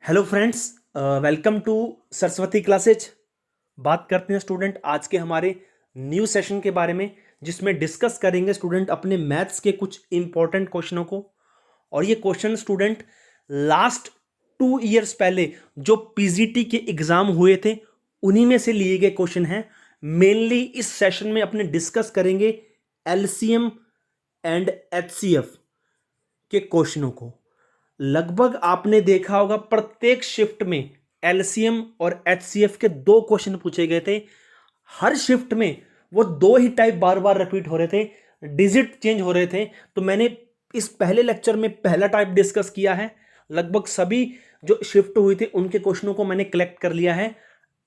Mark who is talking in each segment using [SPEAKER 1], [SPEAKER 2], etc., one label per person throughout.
[SPEAKER 1] Hello friends, welcome to Saraswati classes. बात करते हैं स्टूडेंट आज के हमारे न्यू सेशन के बारे में, जिसमें डिस्कस करेंगे स्टूडेंट अपने मैथ्स के कुछ इंपॉर्टेंट क्वेश्चनों को। और ये क्वेश्चन स्टूडेंट लास्ट 2 इयर्स पहले जो पीजीटी के एग्जाम हुए थे उन्हीं में से लिए गए क्वेश्चन हैं। मेनली इस सेशन में अपने डिस्कस करेंगे एलसीएम एंड एचसीएफ के क्वेश्चनों को। लगभग आपने देखा होगा प्रत्येक शिफ्ट में एलसीएम और एचसीएफ के 2 क्वेश्चन पूछे गए थे। हर शिफ्ट में वो 2 ही टाइप बार बार रिपीट हो रहे थे, डिजिट चेंज हो रहे थे। तो मैंने इस पहले लेक्चर में पहला टाइप डिस्कस किया है। लगभग सभी जो शिफ्ट हुई थी उनके क्वेश्चनों को मैंने कलेक्ट कर लिया है।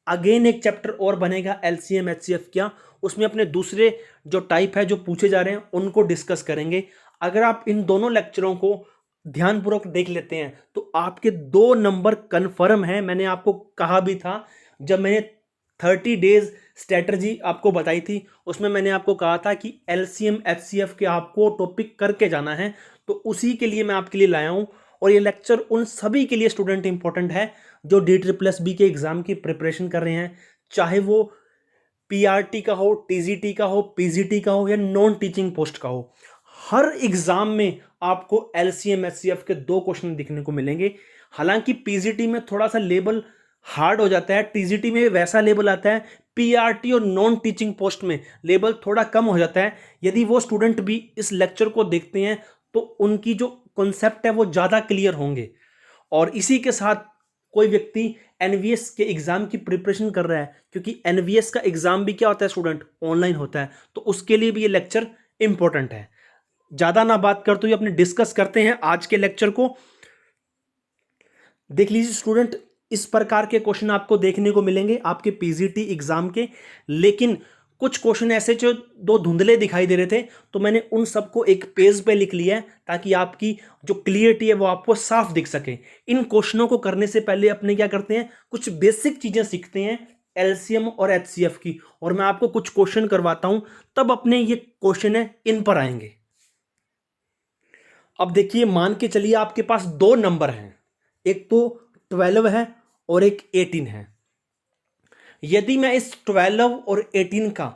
[SPEAKER 1] अगेन एक चैप्टर और बनेगा एलसीएम एचसीएफ क्या, उसमें अपने दूसरे जो टाइप है जो पूछे जा रहे हैं उनको डिस्कस करेंगे। अगर आप इन दोनों लेक्चरों को ध्यानपूर्वक देख लेते हैं तो आपके 2 नंबर कंफर्म है। मैंने आपको कहा भी था जब मैंने 30 डेज स्ट्रेटजी आपको बताई थी, उसमें मैंने आपको कहा था कि एलसीएम एचसीएफ के आपको टॉपिक करके जाना है। तो उसी के लिए मैं आपके लिए लाया हूं। और ये लेक्चर उन सभी के लिए स्टूडेंट इंपॉर्टेंट है जो DBBB के एग्जाम की प्रिपरेशन कर रहे हैं, चाहे वो पीआरटी का हो, टीजीटी का हो, पीजीटी का हो या नॉन टीचिंग पोस्ट का हो। हर एग्जाम में आपको एलसीएम एचसीएफ के 2 क्वेश्चन दिखने को मिलेंगे। हालांकि पीजीटी में थोड़ा सा लेवल हार्ड हो जाता है, टीजीटी में वैसा लेवल आता है, पीआरटी और नॉन टीचिंग पोस्ट में लेवल थोड़ा कम हो जाता है। यदि वो स्टूडेंट भी इस लेक्चर को देखते हैं तो उनकी जो कॉन्सेप्ट है वो ज़्यादा क्लियर होंगे। और इसी के साथ कोई व्यक्ति एनवीएस के एग्जाम की प्रिपरेशन कर रहा है, क्योंकि एनवीएस का एग्जाम भी क्या होता है स्टूडेंट, ऑनलाइन होता है, तो उसके लिए भी ये लेक्चर इंपॉर्टेंट है। ज्यादा ना बात करते हुए अपने डिस्कस करते हैं आज के लेक्चर को। देख लीजिए स्टूडेंट, इस प्रकार के क्वेश्चन आपको देखने को मिलेंगे आपके पीजीटी एग्जाम के। लेकिन कुछ क्वेश्चन ऐसे जो दो धुंधले दिखाई दे रहे थे, तो मैंने उन सबको एक पेज पे लिख लिया है ताकि आपकी जो क्लियरिटी है वो आपको साफ दिख सके। इन क्वेश्चनों को करने से पहले अपने क्या करते हैं, कुछ बेसिक चीजें सीखते हैं एलसीएम और एचसीएफ की। और मैं आपको कुछ क्वेश्चन करवाता हूं, तब अपने ये क्वेश्चन है इन पर आएंगे। अब देखिए, मान के चलिए आपके पास 2 नंबर हैं, एक तो 12 है और एक 18 है। यदि मैं इस 12 और 18 का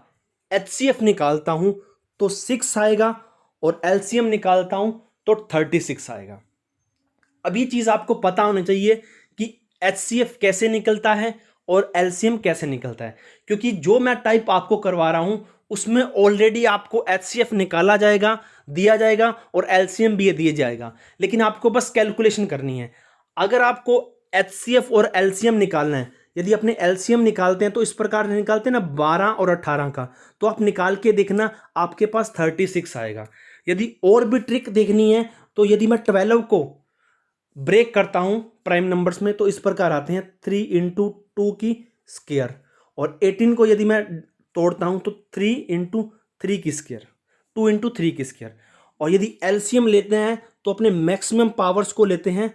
[SPEAKER 1] एचसीएफ निकालता हूं तो 6 आएगा, और एलसीएम निकालता हूं तो 36 आएगा। अब ये चीज आपको पता होना चाहिए कि एचसीएफ कैसे निकलता है और एलसीएम कैसे निकलता है, क्योंकि जो मैं टाइप आपको करवा रहा हूं उसमें ऑलरेडी आपको एचसीएफ निकाला जाएगा, दिया जाएगा, और एलसीएम भी दिया जाएगा। लेकिन आपको बस कैलकुलेशन करनी है। अगर आपको एचसीएफ और एलसीएम निकालना है, यदि अपने एलसीएम निकालते हैं तो इस प्रकार से निकालते हैं ना, 12 और 18 का, तो आप निकाल के देखना आपके पास 36 आएगा। यदि और भी ट्रिक देखनी है तो यदि मैं 12 को ब्रेक करता हूं प्राइम नंबर्स में तो इस प्रकार आते हैं 3 इंटू 2 की स्क्वायर, और 18 को यदि मैं तोड़ता हूं तो 3 इंटू 3 की स्क्वायर, 2 इंटू 3 की स्क्वायर। और यदि एलसीएम लेते हैं तो अपने मैक्सिमम पावर्स को लेते हैं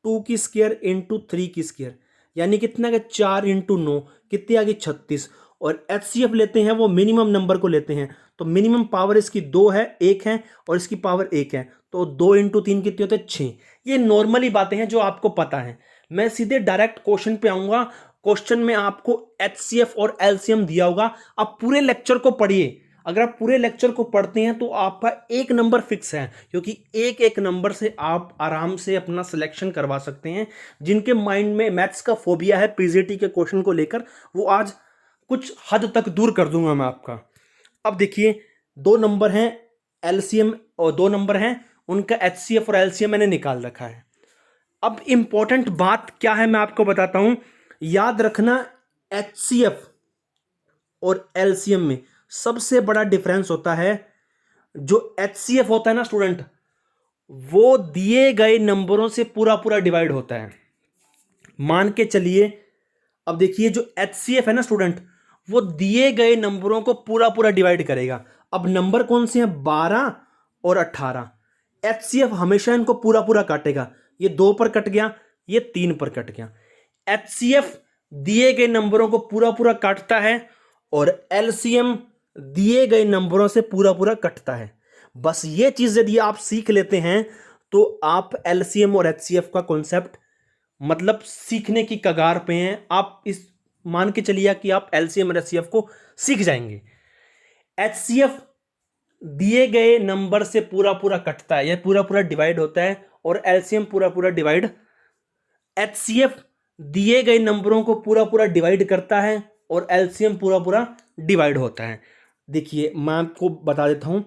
[SPEAKER 1] 2 की स्क्वायर इंटू 3 की स्क्वायर, यानी कितना का 4 इंटू 9, कितनी आ गई 36। और एचसीएफ लेते हैं वो मिनिमम नंबर को लेते हैं, तो मिनिमम पावर इसकी 2 है, 1 है, और इसकी पावर 1 है, तो 2 इंटू 3 कितनी होते हैं 6। ये नॉर्मली बातें हैं जो आपको पता है। मैं सीधे डायरेक्ट क्वेश्चन पे आऊंगा। क्वेश्चन में आपको एचसीएफ और एलसीएम दिया होगा। आप पूरे लेक्चर को पढ़िए। अगर आप पूरे लेक्चर को पढ़ते हैं तो आपका 1 नंबर फिक्स है, क्योंकि एक एक नंबर से आप आराम से अपना सिलेक्शन करवा सकते हैं। जिनके माइंड में मैथ्स का फोबिया है पीजीटी के क्वेश्चन को लेकर, वो आज कुछ हद तक दूर कर दूंगा मैं आपका। अब देखिए, 2 नंबर हैं एलसीएम और 2 नंबर हैं उनका एचसीएफ और एलसीएम मैंने निकाल रखा है। अब इंपॉर्टेंट बात क्या है मैं आपको बताता हूं। याद रखना, एचसीएफ और एलसीएम में सबसे बड़ा डिफरेंस होता है, जो एचसीएफ होता है ना स्टूडेंट, वो दिए गए नंबरों से पूरा पूरा डिवाइड होता है। मान के चलिए, अब देखिए जो एचसीएफ है ना स्टूडेंट, वो दिए गए नंबरों को पूरा पूरा डिवाइड करेगा। अब नंबर कौन से हैं, 12 और 18। एचसीएफ हमेशा इनको पूरा पूरा काटेगा। ये 2 पर कट गया, ये 3 पर कट गया। एचसीएफ दिए गए नंबरों को पूरा पूरा काटता है, और एलसीएम दिए गए नंबरों से पूरा पूरा कटता है। बस ये चीज यदि आप सीख लेते हैं तो आप एलसीएम और एचसीएफ का कॉन्सेप्ट मतलब सीखने की कगार पे हैं आप। इस मान के चलिए कि आप एलसीएम और एचसीएफ को सीख जाएंगे। एचसीएफ दिए गए नंबर से पूरा पूरा कटता है, यह पूरा पूरा डिवाइड होता है, और एलसीएम पूरा पूरा डिवाइड, एचसीएफ दिए गए नंबरों को पूरा पूरा डिवाइड करता है और एलसीएम पूरा पूरा डिवाइड होता है। देखिए मैं आपको बता देता हूं,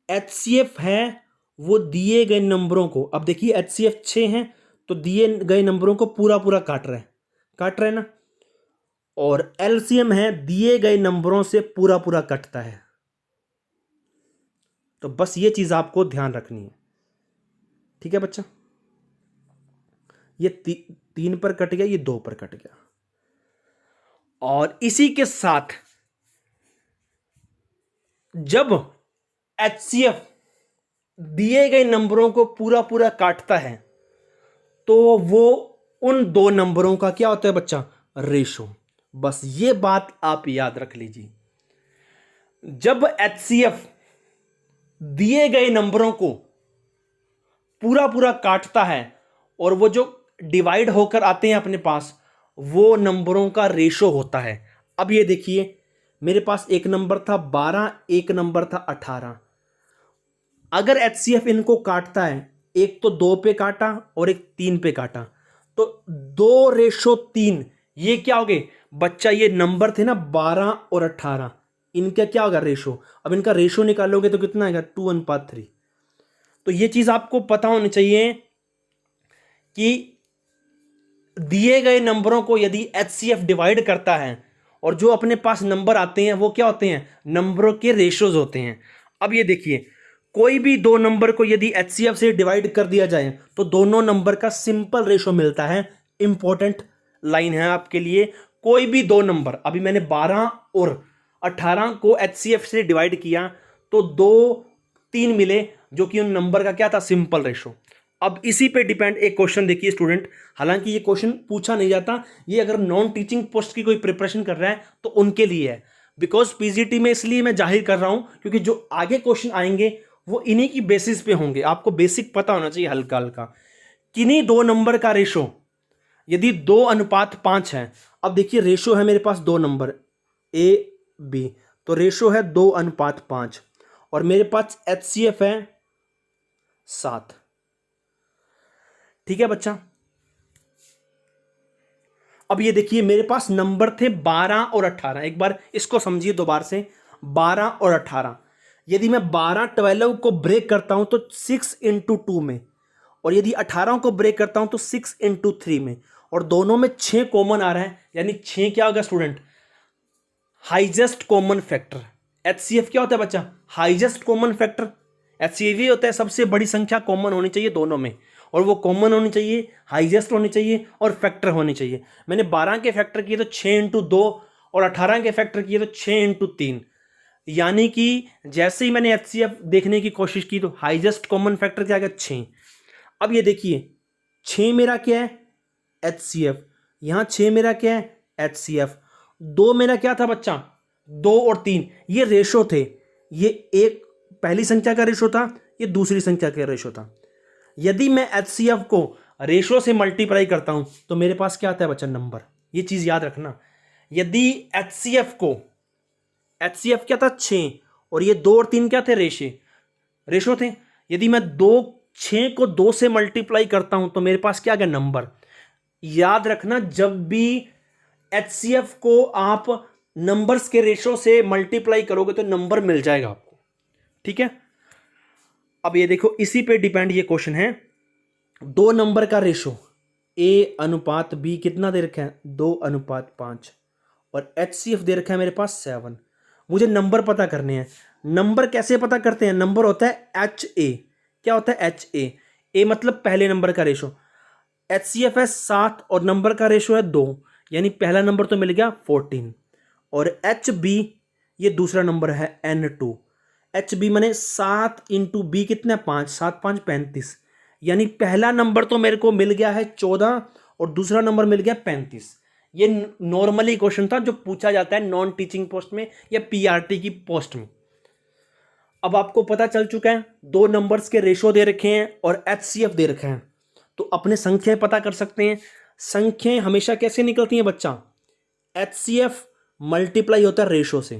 [SPEAKER 1] एचसीएफ है वो दिए गए नंबरों को, अब देखिए एचसीएफ 6 है तो दिए गए नंबरों को पूरा पूरा काट रहे हैं ना, और एलसीएम है दिए गए नंबरों से पूरा पूरा कटता है। तो बस ये चीज आपको ध्यान रखनी है, ठीक है बच्चा। ये 3 पर कट गया, ये 2 पर कट गया। और इसी के साथ जब एचसीएफ दिए गए नंबरों को पूरा पूरा काटता है तो वो उन 2 नंबरों का क्या होता है बच्चा, रेशो। बस ये बात आप याद रख लीजिए, जब एचसीएफ दिए गए नंबरों को पूरा पूरा काटता है और वो जो डिवाइड होकर आते हैं अपने पास, वो नंबरों का रेशो होता है। अब ये देखिए मेरे पास एक नंबर था 12, एक नंबर था 18। अगर एचसीएफ इनको काटता है, एक तो 2 पे काटा और एक 3 पे काटा, तो 2:3, ये क्या हो गए बच्चा, ये नंबर थे ना 12 और 18, इनका क्या होगा रेशो। अब इनका रेशो निकालोगे तो कितना आएगा, 2:3। तो ये चीज आपको पता होनी चाहिए कि दिए गए नंबरों को यदि एचसीएफ डिवाइड करता है और जो अपने पास नंबर आते हैं वो क्या होते हैं, नंबरों के रेशोज होते हैं। अब ये देखिए कोई भी 2 नंबर को यदि एचसीएफ से डिवाइड कर दिया जाए तो दोनों नंबर का सिंपल रेशो मिलता है। इंपॉर्टेंट लाइन है आपके लिए, कोई भी 2 नंबर, अभी मैंने 12 और 18 को एचसीएफ से डिवाइड किया तो 2-3 मिले, जो कि उन नंबर का क्या था, सिंपल रेशो। अब इसी पे डिपेंड एक क्वेश्चन देखिए स्टूडेंट, हालांकि ये क्वेश्चन पूछा नहीं जाता, ये अगर नॉन टीचिंग पोस्ट की कोई प्रिपरेशन कर रहा है तो उनके लिए है, बिकॉज पीजीटी में इसलिए मैं जाहिर कर रहा हूं क्योंकि जो आगे क्वेश्चन आएंगे वो इन्हीं की बेसिस पे होंगे। आपको बेसिक पता होना चाहिए हल्का हल्का, किन्हीं 2 नंबर का रेशो यदि 2:5 है। अब देखिए रेशो है मेरे पास 2 नंबर ए बी, तो रेशो है 2:5 और मेरे पास एचसीएफ है 7, ठीक है बच्चा। अब ये देखिए मेरे पास नंबर थे 12 और 18, एक बार इसको समझिए दोबारा से, 12 और 18, यदि मैं 12 को ब्रेक करता हूं तो 6x2 में, और यदि 18 को ब्रेक करता हूं तो 6x3 में, और दोनों में 6 कॉमन आ रहा है, यानी 6 क्या होगा student, highest common factor. HCF क्या होता है बच्चा, हाईएस्ट कॉमन फैक्टर। एचसीएफ होता है सबसे बड़ी संख्या कॉमन होनी चाहिए दोनों में, और वो कॉमन होनी चाहिए, हाईएस्ट होनी चाहिए और फैक्टर होनी चाहिए। मैंने 12 के फैक्टर किए तो 6x2 और 18 के फैक्टर किए तो 6x3, यानी कि जैसे ही मैंने एचसीएफ देखने की कोशिश की तो हाईएस्ट कॉमन फैक्टर क्या आ गया, 6। अब ये देखिए 6 मेरा क्या है, एचसीएफ, यहां 6 मेरा क्या है, एचसीएफ, 2 मेरा क्या था बच्चा, 2 और 3 ये रेशो थे, ये एक पहली संख्या का रेशो था, ये दूसरी संख्या का रेशो था। यदि मैं एचसीएफ को रेशो से मल्टीप्लाई करता हूं तो मेरे पास क्या आता है बच्चा, नंबर। ये चीज याद रखना, यदि एचसीएफ क्या था 6 और ये 2 और 3 क्या थे, रेशो थे, यदि मैं 6 को 2 से मल्टीप्लाई करता हूं तो मेरे पास क्या आ गया, नंबर। याद रखना जब भी एचसीएफ को आप नंबर्स के रेशो से मल्टीप्लाई करोगे तो नंबर मिल जाएगा आपको, ठीक है। अब ये देखो इसी पे डिपेंड ये क्वेश्चन है, 2 नंबर का रेशो A/B कितना दे रखा है, 2:5, और एचसीएफ दे रखा है मेरे पास 7। मुझे नंबर पता करने हैं। नंबर कैसे पता करते हैं, नंबर होता है HA। क्या होता है, HA, A मतलब पहले नंबर का रेशो। एचसीएफ है 7 और नंबर का रेशो है 2, यानी पहला नंबर तो मिल गया 14, और HB ये दूसरा नंबर है N2। HB मैंने 7x B कितना, 5, 7 5 35, यानी पहला नंबर तो मेरे को मिल गया है 14 और दूसरा नंबर मिल गया 35। ये नॉर्मली क्वेश्चन था जो पूछा जाता है नॉन टीचिंग पोस्ट में या पीआरटी की पोस्ट में। अब आपको पता चल चुका है 2 नंबर्स के रेशो दे रखे हैं और एचसीएफ दे रखे हैं, तो अपने संख्याएं पता कर सकते हैं। संख्याएं हमेशा कैसे निकलती हैं बच्चा? एचसीएफ मल्टीप्लाई होता है रेशो से,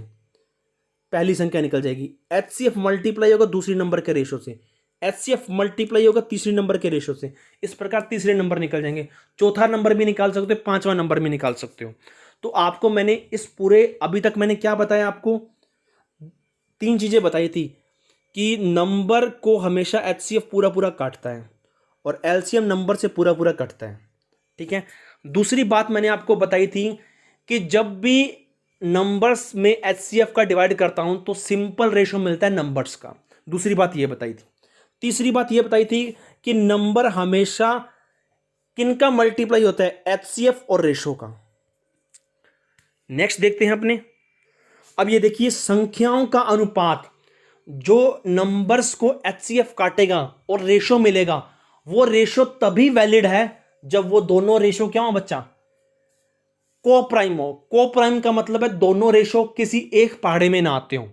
[SPEAKER 1] पहली संख्या निकल जाएगी। एचसीएफ मल्टीप्लाई होगा दूसरी नंबर के रेशो से, एचसीएफ मल्टीप्लाई होगा तीसरी नंबर के रेशो से। इस प्रकार तीसरे नंबर निकल जाएंगे, चौथा नंबर भी निकाल सकते हो, पांचवा नंबर भी निकाल सकते हो। तो आपको मैंने इस पूरे अभी तक मैंने क्या बताया आपको? 3 चीजें बताई थी कि नंबर को हमेशा एचसीएफ पूरा पूरा काटता है और एलसीएम नंबर से पूरा पूरा कटता है। ठीक है। दूसरी बात मैंने आपको बताई थी कि जब भी नंबर्स में एचसीएफ का डिवाइड करता हूं तो सिंपल रेशो मिलता है नंबर्स का। दूसरी बात यह बताई थी। तीसरी बात यह बताई थी कि नंबर हमेशा किनका मल्टीप्लाई होता है? एचसीएफ और रेशो का। नेक्स्ट देखते हैं अपने। अब ये देखिए, संख्याओं का अनुपात जो नंबर्स को एचसीएफ काटेगा और रेशो मिलेगा, वो रेशो तभी वैलिड है जब वो दोनों रेशो क्या हो बच्चा? कोप्राइम हो। कोप्राइम का मतलब है दोनों रेशो किसी एक पहाड़े में ना आते हो।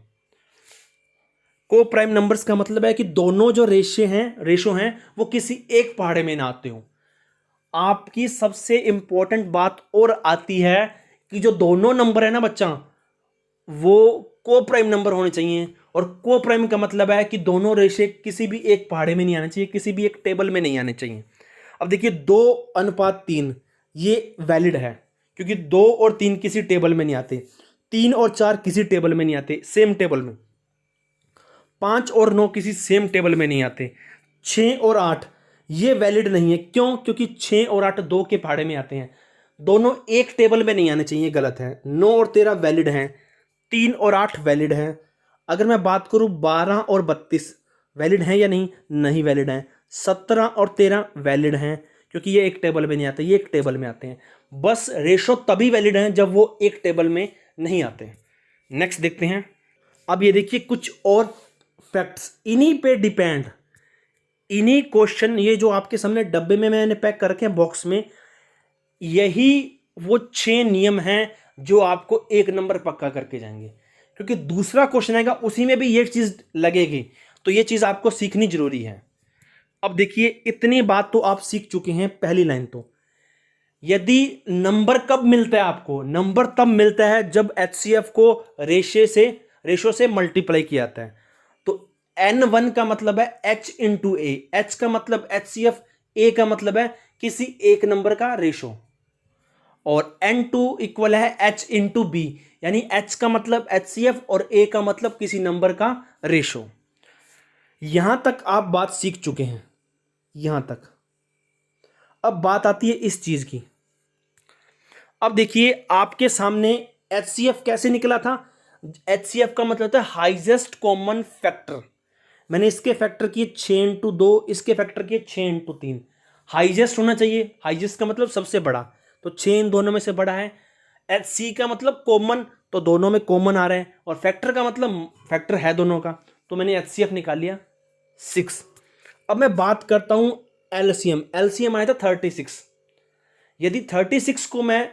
[SPEAKER 1] कोप्राइम नंबर्स का मतलब है कि दोनों जो रेशो हैं वो किसी एक पहाड़े में ना आते हो। आपकी सबसे इंपॉर्टेंट बात और आती है कि जो दोनों नंबर है ना बच्चा, वो कोप्राइम नंबर होने चाहिए। और कोप्राइम का मतलब है कि दोनों रेशे किसी भी एक पहाड़े में नहीं आने चाहिए, किसी भी एक टेबल में नहीं आने चाहिए। अब देखिए 2:3 ये वैलिड है क्योंकि 2 और 3 किसी टेबल में नहीं आते, 3 और 4 किसी टेबल में नहीं आते सेम टेबल में, 5 और 9 किसी सेम टेबल में नहीं आते, 6 और 8 ये वैलिड नहीं है। क्यों? क्योंकि 6 और 8 2 के पहाड़े में आते हैं, दोनों एक टेबल में नहीं आने चाहिए, गलत है। 9 और 13 वैलिड हैं, 3 और 8 वैलिड हैं। अगर मैं बात करूं 12 और 32 वैलिड हैं या नहीं? नहीं वैलिड हैं। 17 और 13 वैलिड हैं क्योंकि ये एक टेबल में नहीं आते, ये एक टेबल में आते हैं। बस रेशो तभी वैलिड हैं जब वो एक टेबल में नहीं आते। नेक्स्ट देखते हैं। अब ये देखिए कुछ और फैक्ट्स, इन्हीं पे डिपेंड, इन्हीं क्वेश्चन, ये जो आपके सामने डब्बे में मैंने पैक कर रखे हैं बॉक्स में, यही वो 6 नियम हैं जो आपको एक नंबर पक्का करके जाएंगे। क्योंकि दूसरा क्वेश्चन आएगा उसी में भी ये चीज लगेगी, तो ये चीज आपको सीखनी जरूरी है। अब देखिए इतनी बात तो आप सीख चुके हैं। पहली लाइन तो, यदि नंबर कब मिलता है आपको? नंबर तब मिलता है जब एचसीएफ को रेशो से मल्टीप्लाई किया जाता है। तो N1 का मतलब है H इंटू ए, H का मतलब एचसीएफ, ए का मतलब है किसी एक नंबर का रेशो, और N2 इक्वल है H इंटू बी, यानी H का मतलब एचसीएफ और ए का मतलब किसी नंबर का रेशो। यहां तक आप बात सीख चुके हैं, यहां तक। अब बात आती है इस चीज की। अब देखिए आपके सामने एचसीएफ कैसे निकला था? एचसीएफ का मतलब होता है हाईएस्ट कॉमन फैक्टर। मैंने इसके फैक्टर किए 6 इंटू 2, इसके फैक्टर किए 6 इंटू 3। हाईएस्ट होना चाहिए, हाईएस्ट का मतलब सबसे बड़ा, तो 6 इन दोनों में से बड़ा है। एच सी का मतलब कॉमन, तो दोनों में कॉमन आ रहे हैं, और फैक्टर का मतलब फैक्टर है दोनों का, तो मैंने एचसीएफ निकाल लिया 6। अब मैं बात करता हूं एलसीएम। एलसीएम आया था 36। यदि 36 को मैं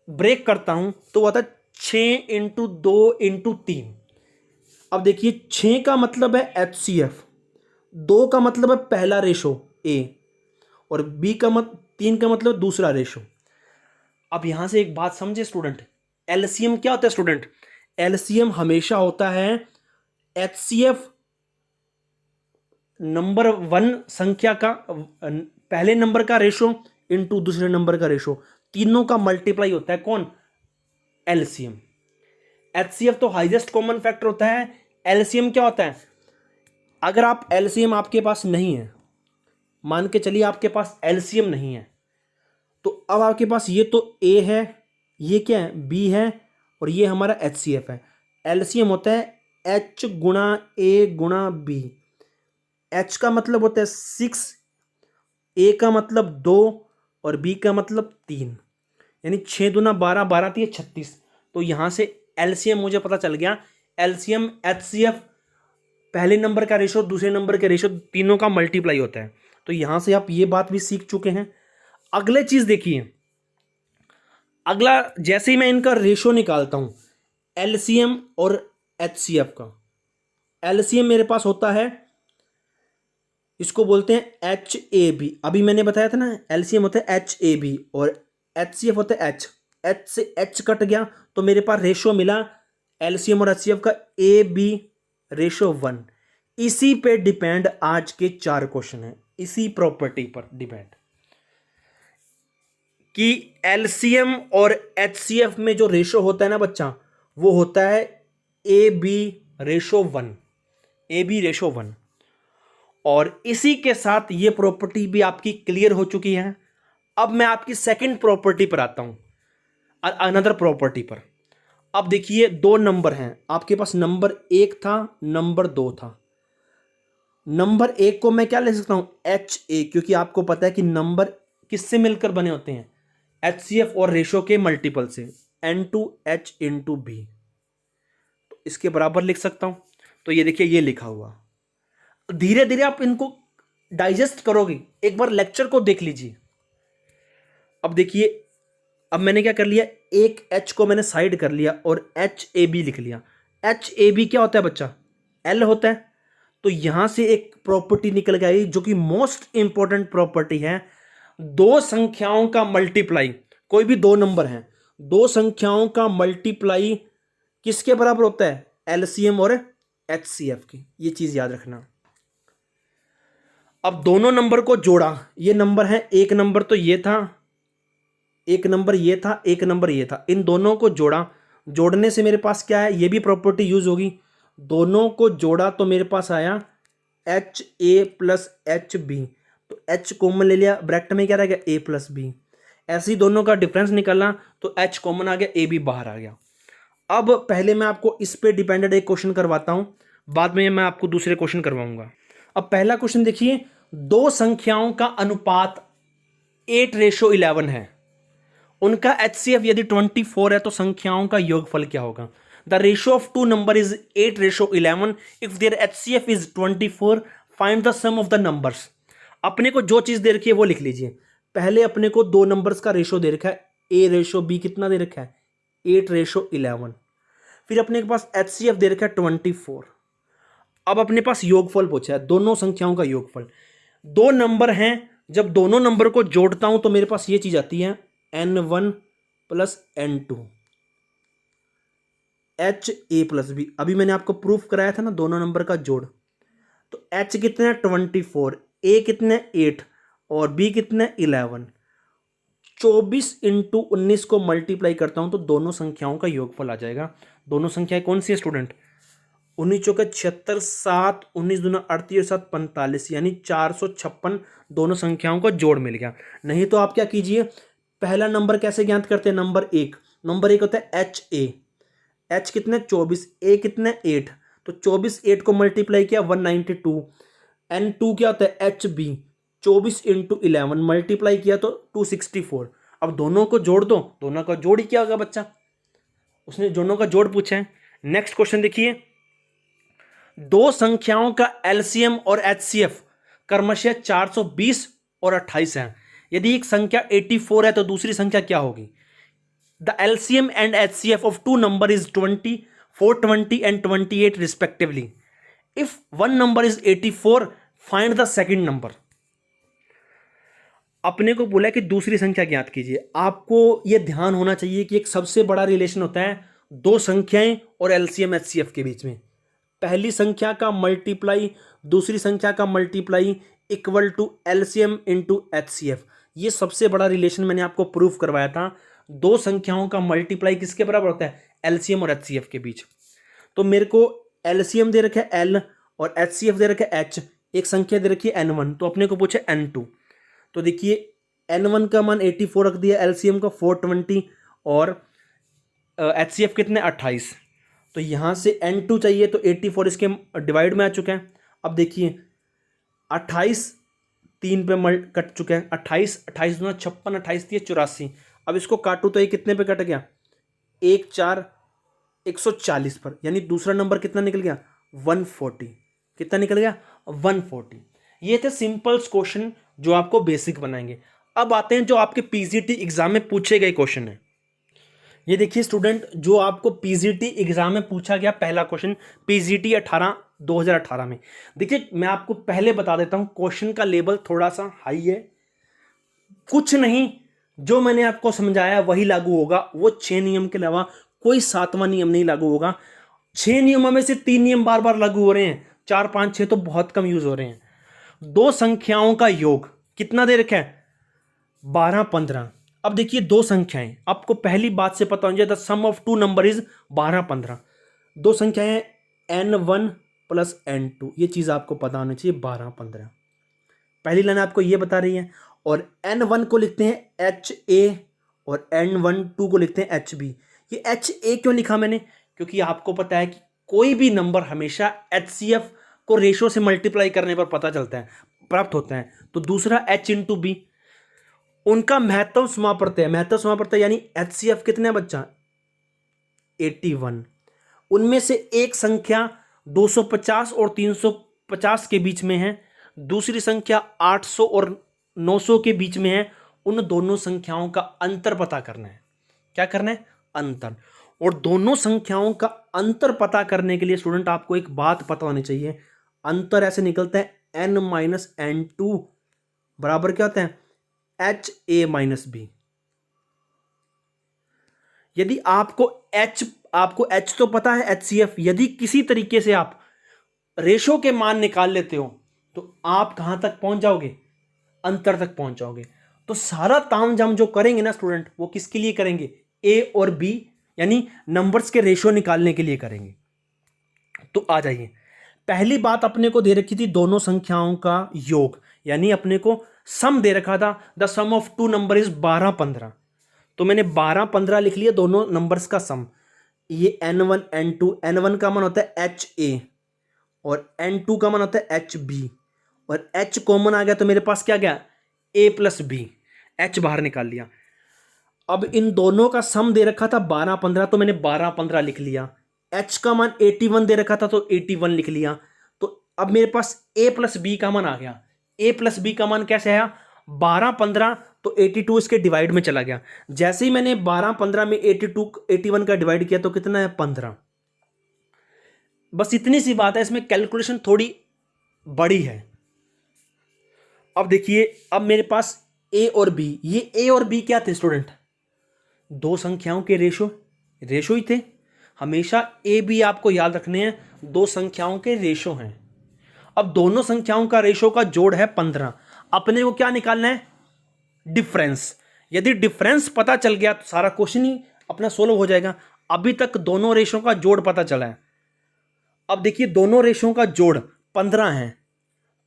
[SPEAKER 1] ब्रेक करता हूं तो वो आता है 6 इंटू 2 इंटू 3। अब देखिए 6 का मतलब है एचसीएफ, 2 का मतलब है पहला रेशो ए, और बी का 3 का मतलब दूसरा रेशो। अब यहां से एक बात समझे स्टूडेंट, एलसीएम क्या होता है स्टूडेंट? एलसीएम हमेशा होता है एचसीएफ नंबर 1 संख्या का पहले नंबर का रेशो इंटू दूसरे नंबर का रेशो, तीनों का मल्टीप्लाई होता है कौन? एलसीएम। एचसीएफ तो हाईएस्ट कॉमन फैक्टर होता है, एलसीएम क्या होता है? अगर आप एलसीएम आपके पास नहीं है, मान के चलिए आपके पास एलसीएम नहीं है, तो अब आपके पास ये तो ए है, ये क्या है? बी है, और ये हमारा एचसीएफ है। एलसीएम होता है एच गुणा ए गुणा बी। एच का मतलब होता है 6, ए का मतलब 2, और बी का मतलब 3, यानी 6 दूना 12, 12 3 36। तो यहां से एलसीएम मुझे पता चल गया, एलसीएम एचसीएफ पहले नंबर का रेशो दूसरे नंबर के रेशो तीनों का मल्टीप्लाई होता है। तो यहां से आप ये बात भी सीख चुके हैं। अगले चीज देखिए, अगला जैसे ही मैं इनका रेशो निकालता हूं एलसीएम और एचसीएफ का, एलसीएम मेरे पास होता है इसको बोलते हैं एच ए बी। अभी मैंने बताया था ना एलसीएम होता है एच ए बी और एच सी एफ होता है एच। एच से एच कट गया तो मेरे पास रेशो मिला एलसीएम और एच सी एफ का ए बी रेशो 1। इसी पे डिपेंड आज के 4 क्वेश्चन है, इसी प्रॉपर्टी पर डिपेंड कि एलसीएम और एचसीएफ में जो रेशो होता है ना बच्चा, वो होता है A B ratio 1, A B ratio 1। और इसी के साथ ये प्रॉपर्टी भी आपकी क्लियर हो चुकी है। अब मैं आपकी सेकंड प्रॉपर्टी पर आता हूं, अनदर प्रॉपर्टी पर। अब देखिए 2 नंबर हैं आपके पास, नंबर 1 था, नंबर 2 था। नंबर 1 को मैं क्या ले सकता हूं, एच ए, क्योंकि आपको पता है कि नंबर किससे मिलकर बने होते हैं, एच सी एफ और रेशो के मल्टीपल से, N two H into B. तो इसके बराबर लिख सकता हूं। तो ये देखिए ये लिखा हुआ, धीरे धीरे आप इनको डाइजेस्ट करोगे, एक बार लेक्चर को देख लीजिए। अब देखिए, अब मैंने क्या कर लिया, एक एच को मैंने साइड कर लिया और एच ए बी लिख लिया। एच ए बी क्या होता है बच्चा, एल होता है। तो यहां से एक प्रॉपर्टी निकल के आई जो कि मोस्ट इंपॉर्टेंट प्रॉपर्टी है, दो संख्याओं का मल्टीप्लाई, कोई भी 2 नंबर हैं, 2 संख्याओं का मल्टीप्लाई किसके बराबर होता है, एलसीएम और एचसीएफ की। ये चीज याद रखना। अब दोनों नंबर को जोड़ा, ये नंबर है, एक नंबर तो ये था, एक नंबर ये था, एक नंबर ये था, इन दोनों को जोड़ा, जोड़ने से मेरे पास क्या है, ये भी प्रॉपर्टी यूज होगी। दोनों को जोड़ा तो मेरे पास आया H A plus H B. तो एच कॉमन ले लिया, ब्रैकेट में क्या रह गया, ए प्लस बी। ऐसे ही दोनों का डिफरेंस निकालना तो एच कॉमन आ गया, ए बी बाहर आ गया। अब पहले मैं आपको इस पे डिपेंडेंट एक क्वेश्चन करवाता हूं, बाद में मैं आपको दूसरे क्वेश्चन करवाऊंगा। अब पहला क्वेश्चन देखिए, 2 संख्याओं का अनुपात 8:11 है, उनका एचसीएफ यदि 24 है तो संख्याओं का योगफल क्या होगा। The ratio of 2 number is 8:11। If their HCF is 24, find the sum of the numbers. अपने को जो चीज दे रखी है वो लिख लीजिए। पहले अपने को 2 नंबर्स का रेशियो दे रखा है, ए रेशियो बी कितना दे रखा है, 8:11। फिर अपने के पास एचसीएफ दे रखा है 24। अब अपने पास योगफल पूछा है, दोनों संख्याओं का योगफल। 2 नंबर हैं, जब दोनों नंबर को जोड़ता हूं तो मेरे पास ये चीज आती है, n1 plus n2 H A plus B. अभी मैंने आपको प्रूफ कराया था ना दोनों नंबर का जोड़। तो h कितना है 24, a कितना है 8 और b कितना है 11। 24 इंटू 19 को मल्टीप्लाई करता हूं तो दोनों संख्याओं का योगफल आ जाएगा। दोनों संख्याएं कौन सी है स्टूडेंट, 19 चौका 76, 7 19 दूना 38 और 7 45, यानी 456 दोनों संख्याओं का जोड़ मिल गया। नहीं तो आप क्या कीजिए, पहला नंबर कैसे ज्ञात करते हैं, नंबर एक होता है एच ए, एच कितने 24, ए कितने 8। तो 24 8 को मल्टीप्लाई किया 192। n2 क्या होता है एच बी, 24 इंटू 11 मल्टीप्लाई किया तो 264। अब दोनों को जोड़ दो, दोनों का जोड़ ही क्या होगा बच्चा, उसने दोनों का जोड़ पूछा है। नेक्स्ट क्वेश्चन देखिए, 2 संख्याओं का एलसीएम और एचसीएफ क्रमशः 420 और 28 है। यदि एक संख्या 84 है तो दूसरी संख्या क्या होगी। The LCM and HCF of 2 number is 20, 420 and 28 respectively. If one number is 84, find the second number. अपने को बोला कि दूसरी संख्या ज्ञात कीजिए। आपको यह ध्यान होना चाहिए कि एक सबसे बड़ा रिलेशन होता है 2 संख्याएं और एलसीएम एचसीएफ के बीच में। पहली संख्या का मल्टीप्लाई दूसरी संख्या का multiply equal to LCM into HCF. ये सबसे बड़ा रिलेशन मैंने आपको प्रूफ करवाया था। 2 संख्याओं का मल्टीप्लाई किसके बराबर होता है, एलसीएम और एचसीएफ के बीच। तो मेरे को एलसीएम दे रखा है एल और एचसीएफ दे रखा है एच, एक संख्या दे रखी है n1, तो अपने को पूछे n2। तो देखिए n1 का मान 84 रख दिया, एलसीएम का 420 और एचसीएफ कितने 28। तो यहां से n2 चाहिए तो 84 इसके डिवाइड में आ चुका है। अब देखिए 28 3 पे कट चुके हैं, 28 28 दूना 56, 28 दिए 84। अब इसको काटूं तो ये कितने पे कट गया, 1 4 140 पर, यानी दूसरा नंबर कितना निकल गया 140। कितना निकल गया 140। ये थे सिंपल क्वेश्चन जो आपको बेसिक बनाएंगे। अब आते हैं जो आपके पीजीटी एग्जाम में पूछे गए क्वेश्चन है। ये देखिए स्टूडेंट, जो आपको पीजीटी एग्जाम में पूछा गया पहला क्वेश्चन, पीजीटी 18 2018 में। देखिए मैं आपको पहले बता देता हूं, क्वेश्चन का लेवल थोड़ा सा हाई है, कुछ नहीं जो मैंने आपको समझाया वही लागू होगा, वो 6 नियम के अलावा कोई 7वां नियम नहीं लागू होगा। 6 नियमों में से 3 नियम बार बार लागू हो रहे हैं, 4 5 6 तो बहुत कम यूज हो रहे हैं। दो संख्याओं का योग कितना दे रखा है, 12 15। अब देखिए दो संख्याएं, आपको पहली बात से पता होना चाहिए, the sum of two number is 12 15। दो संख्याएं n1 प्लस n2, ये चीज आपको पता होनी चाहिए, 12 15। पहली लाइन आपको ये बता रही है, और n1 को लिखते हैं HA और n12 को लिखते हैं HB। ये HA क्यों लिखा मैंने, क्योंकि आपको पता है कि कोई भी नंबर हमेशा HCF को रेशो से मल्टीप्लाई करने पर पता चलता है, प्राप्त होता है। तो दूसरा H इंटू बी, उनका महत्तम समापवर्तय, महत्तम समापवर्तय यानी HCF कितने बच्चा, 81। उनमें से एक संख्या 250 और 350 के बीच में है, दूसरी संख्या 800 और 900 के बीच में है। उन दोनों संख्याओं का अंतर पता करना है। क्या करना है, अंतर। और दोनों संख्याओं का अंतर पता करने के लिए स्टूडेंट आपको एक बात पता होनी चाहिए, अंतर ऐसे निकलता है n माइनस n2 बराबर क्या होता है, HA माइनस बी। यदि आपको H तो पता है HCF, यदि किसी तरीके से आप रेशो के मान निकाल लेते हो तो आप कहां तक पहुंच जाओगे, अंतर तक पहुंच जाओगे। तो सारा तामझाम जो करेंगे ना स्टूडेंट, वो किसके लिए करेंगे, A और B यानी नंबर्स के रेशो निकालने के लिए करेंगे। तो आ जाइए, पहली बात अपने को दे रखी थी दोनों संख्याओं का योग, यानी अपने को सम दे रखा था, the sum of two number is 12 15। तो मैंने 12 15 लिख लिया, दोनों नंबर्स का सम। ये n1 n2, n1 का मान होता है HA और n2 का मान होता है HB, और H कॉमन आ गया तो मेरे पास क्या गया, A प्लस बी, H बाहर निकाल लिया। अब इन दोनों का सम दे रखा था 12 15, तो मैंने 12 15 लिख लिया। H का मान 81 दे रखा था तो 81 लिख लिया। तो अब मेरे पास A प्लस बी का मान आ गया। A प्लस बी का मान कैसे आया, 12 15 तो 82 इसके डिवाइड में चला गया। जैसे ही मैंने 12 15 में 81 का डिवाइड किया तो कितना है, 15। बस इतनी सी बात है, इसमें कैलकुलेशन थोड़ी बड़ी है। अब देखिए, अब मेरे पास A और B, ये A और B क्या थे स्टूडेंट, दो संख्याओं के रेशो ही थे। हमेशा A B आपको याद रखने हैं, दो संख्याओं के रेशो हैं। अब दोनों संख्याओं का रेशो का जोड़ है 15, अपने को क्या निकालना है, डिफरेंस। यदि डिफरेंस पता चल गया तो सारा क्वेश्चन ही अपना सोल्व हो जाएगा। अभी तक दोनों रेशो का जोड़ पता चला है। अब देखिए दोनों रेशो का जोड़ 15 है,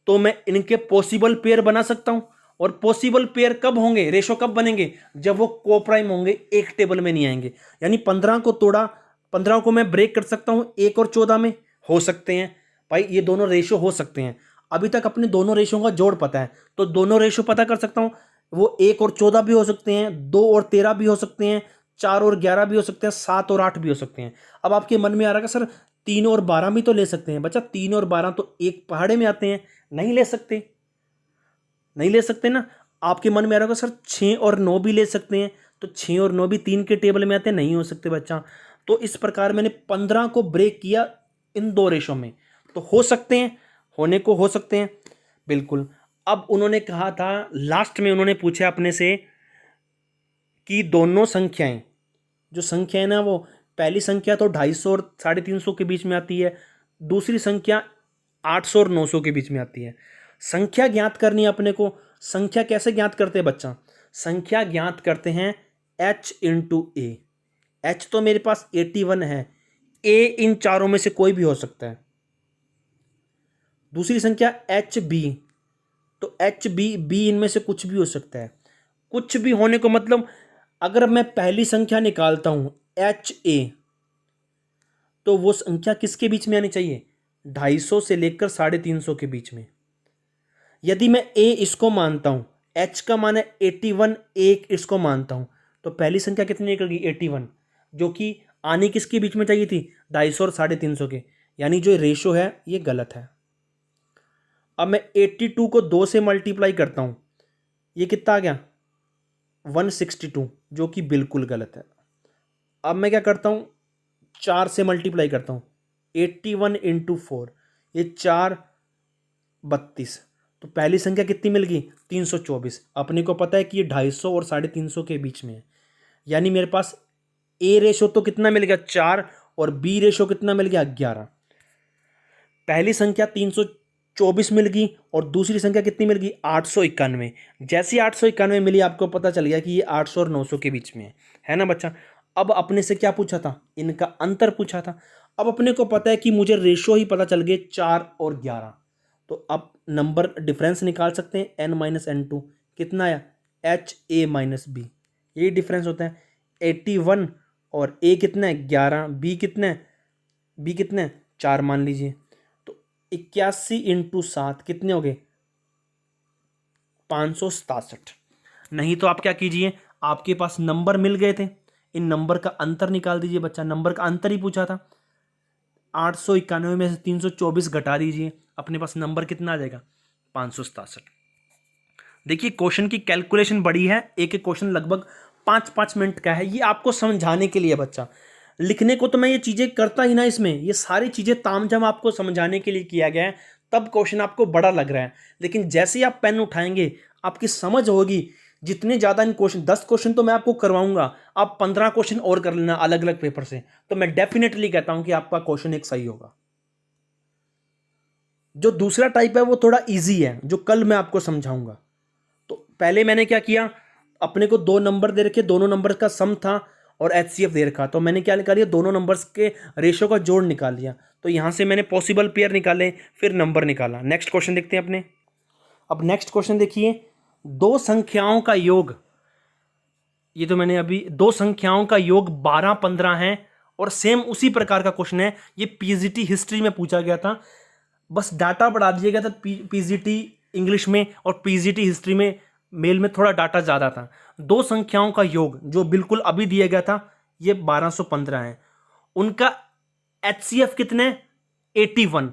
[SPEAKER 1] तो मैं इनके पॉसिबल पेयर बना सकता हूं। और पॉसिबल पेयर कब होंगे, रेशो कब बनेंगे, जब वो कोप्राइम होंगे, एक टेबल में नहीं आएंगे। यानी 15 को तोड़ा, 15 को मैं ब्रेक कर सकता हूं 1 और 14 में, हो सकते हैं भाई, ये दोनों रेशो हो सकते हैं। अभी तक अपने दोनों रेशो का जोड़ पता है, तो दोनों रेशो पता कर सकता हूं। वो 1 और 14 भी हो सकते हैं, 2 और 13 भी हो सकते हैं, 4 और 11 भी हो सकते हैं, 7 और 8 भी हो सकते हैं। अब आपके मन में आ रहा है सर 3 और 12 भी तो ले सकते हैं। बच्चा 3 और 12 तो एक पहाड़े में आते हैं, नहीं ले सकते, नहीं ले सकते ना। आपके मन में आ रहा होगा सर 6 और 9 भी ले सकते हैं, तो 6 और 9 भी 3 के टेबल में आते हैं, नहीं हो सकते बच्चा। तो इस प्रकार मैंने 15 को ब्रेक किया इन दो रेशो में, तो हो सकते हैं, होने को हो सकते हैं बिल्कुल। अब उन्होंने कहा था लास्ट में, उन्होंने पूछा अपने से कि दोनों संख्याएं, जो संख्या है ना, वो पहली संख्या तो 250 और 350 के बीच में आती है, दूसरी संख्या 800 और 900 के बीच में आती है। संख्या ज्ञात करनी है अपने को। संख्या कैसे ज्ञात करते हैं बच्चा, संख्या ज्ञात करते हैं H इंटू ए। H तो मेरे पास 81 है, A इन चारों में से कोई भी हो सकता है। दूसरी संख्या HB, तो HB, B इनमें से कुछ भी हो सकता है। कुछ भी होने को मतलब, अगर मैं पहली संख्या निकालता हूं HA, तो वो संख्या किसके बीच में आनी चाहिए, 250 से लेकर 350 के बीच में। यदि मैं A इसको मानता हूं, H का मान है 81, एक इसको मानता हूं, तो पहली संख्या कितनी निकलेगी, 81, जो कि आनी किसके बीच में चाहिए थी, 250 और 350 के। यानी जो रेशो है ये गलत है। अब मैं 82 को 2 से मल्टीप्लाई करता हूं, ये कितना आ गया, 162, जो कि बिल्कुल गलत है। अब मैं क्या करता हूं, 4 से मल्टीप्लाई करता हूं, 81 इंटू 4, ये 4 32, तो पहली संख्या कितनी मिल गई 324। अपने को पता है कि ये 250 और 350 के बीच में है, यानी मेरे पास ए रेशो तो कितना मिल गया 4 और बी रेशो कितना मिल गया 11। पहली संख्या 324 मिल गई और दूसरी संख्या कितनी मिल गई 891। जैसी 891 मिली आपको पता चल गया कि ये 800 और 900 के बीच में है ना बच्चा। अब अपने से क्या पूछा था, इनका अंतर पूछा था। अब अपने को पता है कि मुझे रेशो ही पता चल गए 4 और 11, तो अब नंबर डिफरेंस निकाल सकते हैं n-n2 कितना आया HA-B, यही डिफरेंस होता है 81 और A कितना है 11, B कितना है 4 मान लीजिए, तो 81 × 7 कितने हो गए 567। नहीं तो आप क्या कीजिए, आपके पास नंबर मिल गए थे, इन नंबर का अंतर निकाल दीजिए बच्चा, नंबर का अंतर ही पूछा था। 891 में से 324 घटा दीजिए, अपने पास नंबर कितना आ जाएगा 567। देखिए क्वेश्चन की कैलकुलेशन बड़ी है, एक एक क्वेश्चन लगभग 5-5 मिनट का है। ये आपको समझाने के लिए बच्चा, लिखने को तो मैं ये चीज़ें करता ही ना, इसमें ये सारी चीज़ें तामझाम आपको समझाने के लिए किया गया है, तब क्वेश्चन आपको बड़ा लग रहा है। लेकिन जैसे ही आप पेन उठाएंगे आपकी समझ होगी, जितने ज़्यादा इन क्वेश्चन 10 क्वेश्चन तो मैं आपको करवाऊंगा, आप 15 क्वेश्चन और कर लेना अलग अलग पेपर से, तो मैं डेफिनेटली कहता हूं कि आपका क्वेश्चन एक सही होगा। जो दूसरा टाइप है वो थोड़ा इजी है, जो कल मैं आपको समझाऊंगा। तो पहले मैंने क्या किया, अपने को 2 नंबर दे रखे, दोनों नंबर का सम था और HCF दे रखा, तो मैंने क्या निकाल लिया, दोनों नंबर्स के रेशो का जोड़ निकाल लिया। तो यहां से मैंने पॉसिबल पेयर निकाले, फिर नंबर निकाला। नेक्स्ट क्वेश्चन देखते हैं अपने। अब नेक्स्ट क्वेश्चन देखिए, दो संख्याओं का योग, ये तो मैंने अभी, दो संख्याओं का योग 12-15 है और सेम उसी प्रकार का क्वेश्चन है। ये पीजीटी हिस्ट्री में पूछा गया था, बस डाटा बढ़ा दिया गया था पीजीटी इंग्लिश में और पीजीटी हिस्ट्री में मेल में थोड़ा डाटा ज़्यादा था। दो संख्याओं का योग जो बिल्कुल अभी दिया गया था, ये 1215 है। उनका HCF कितने 81,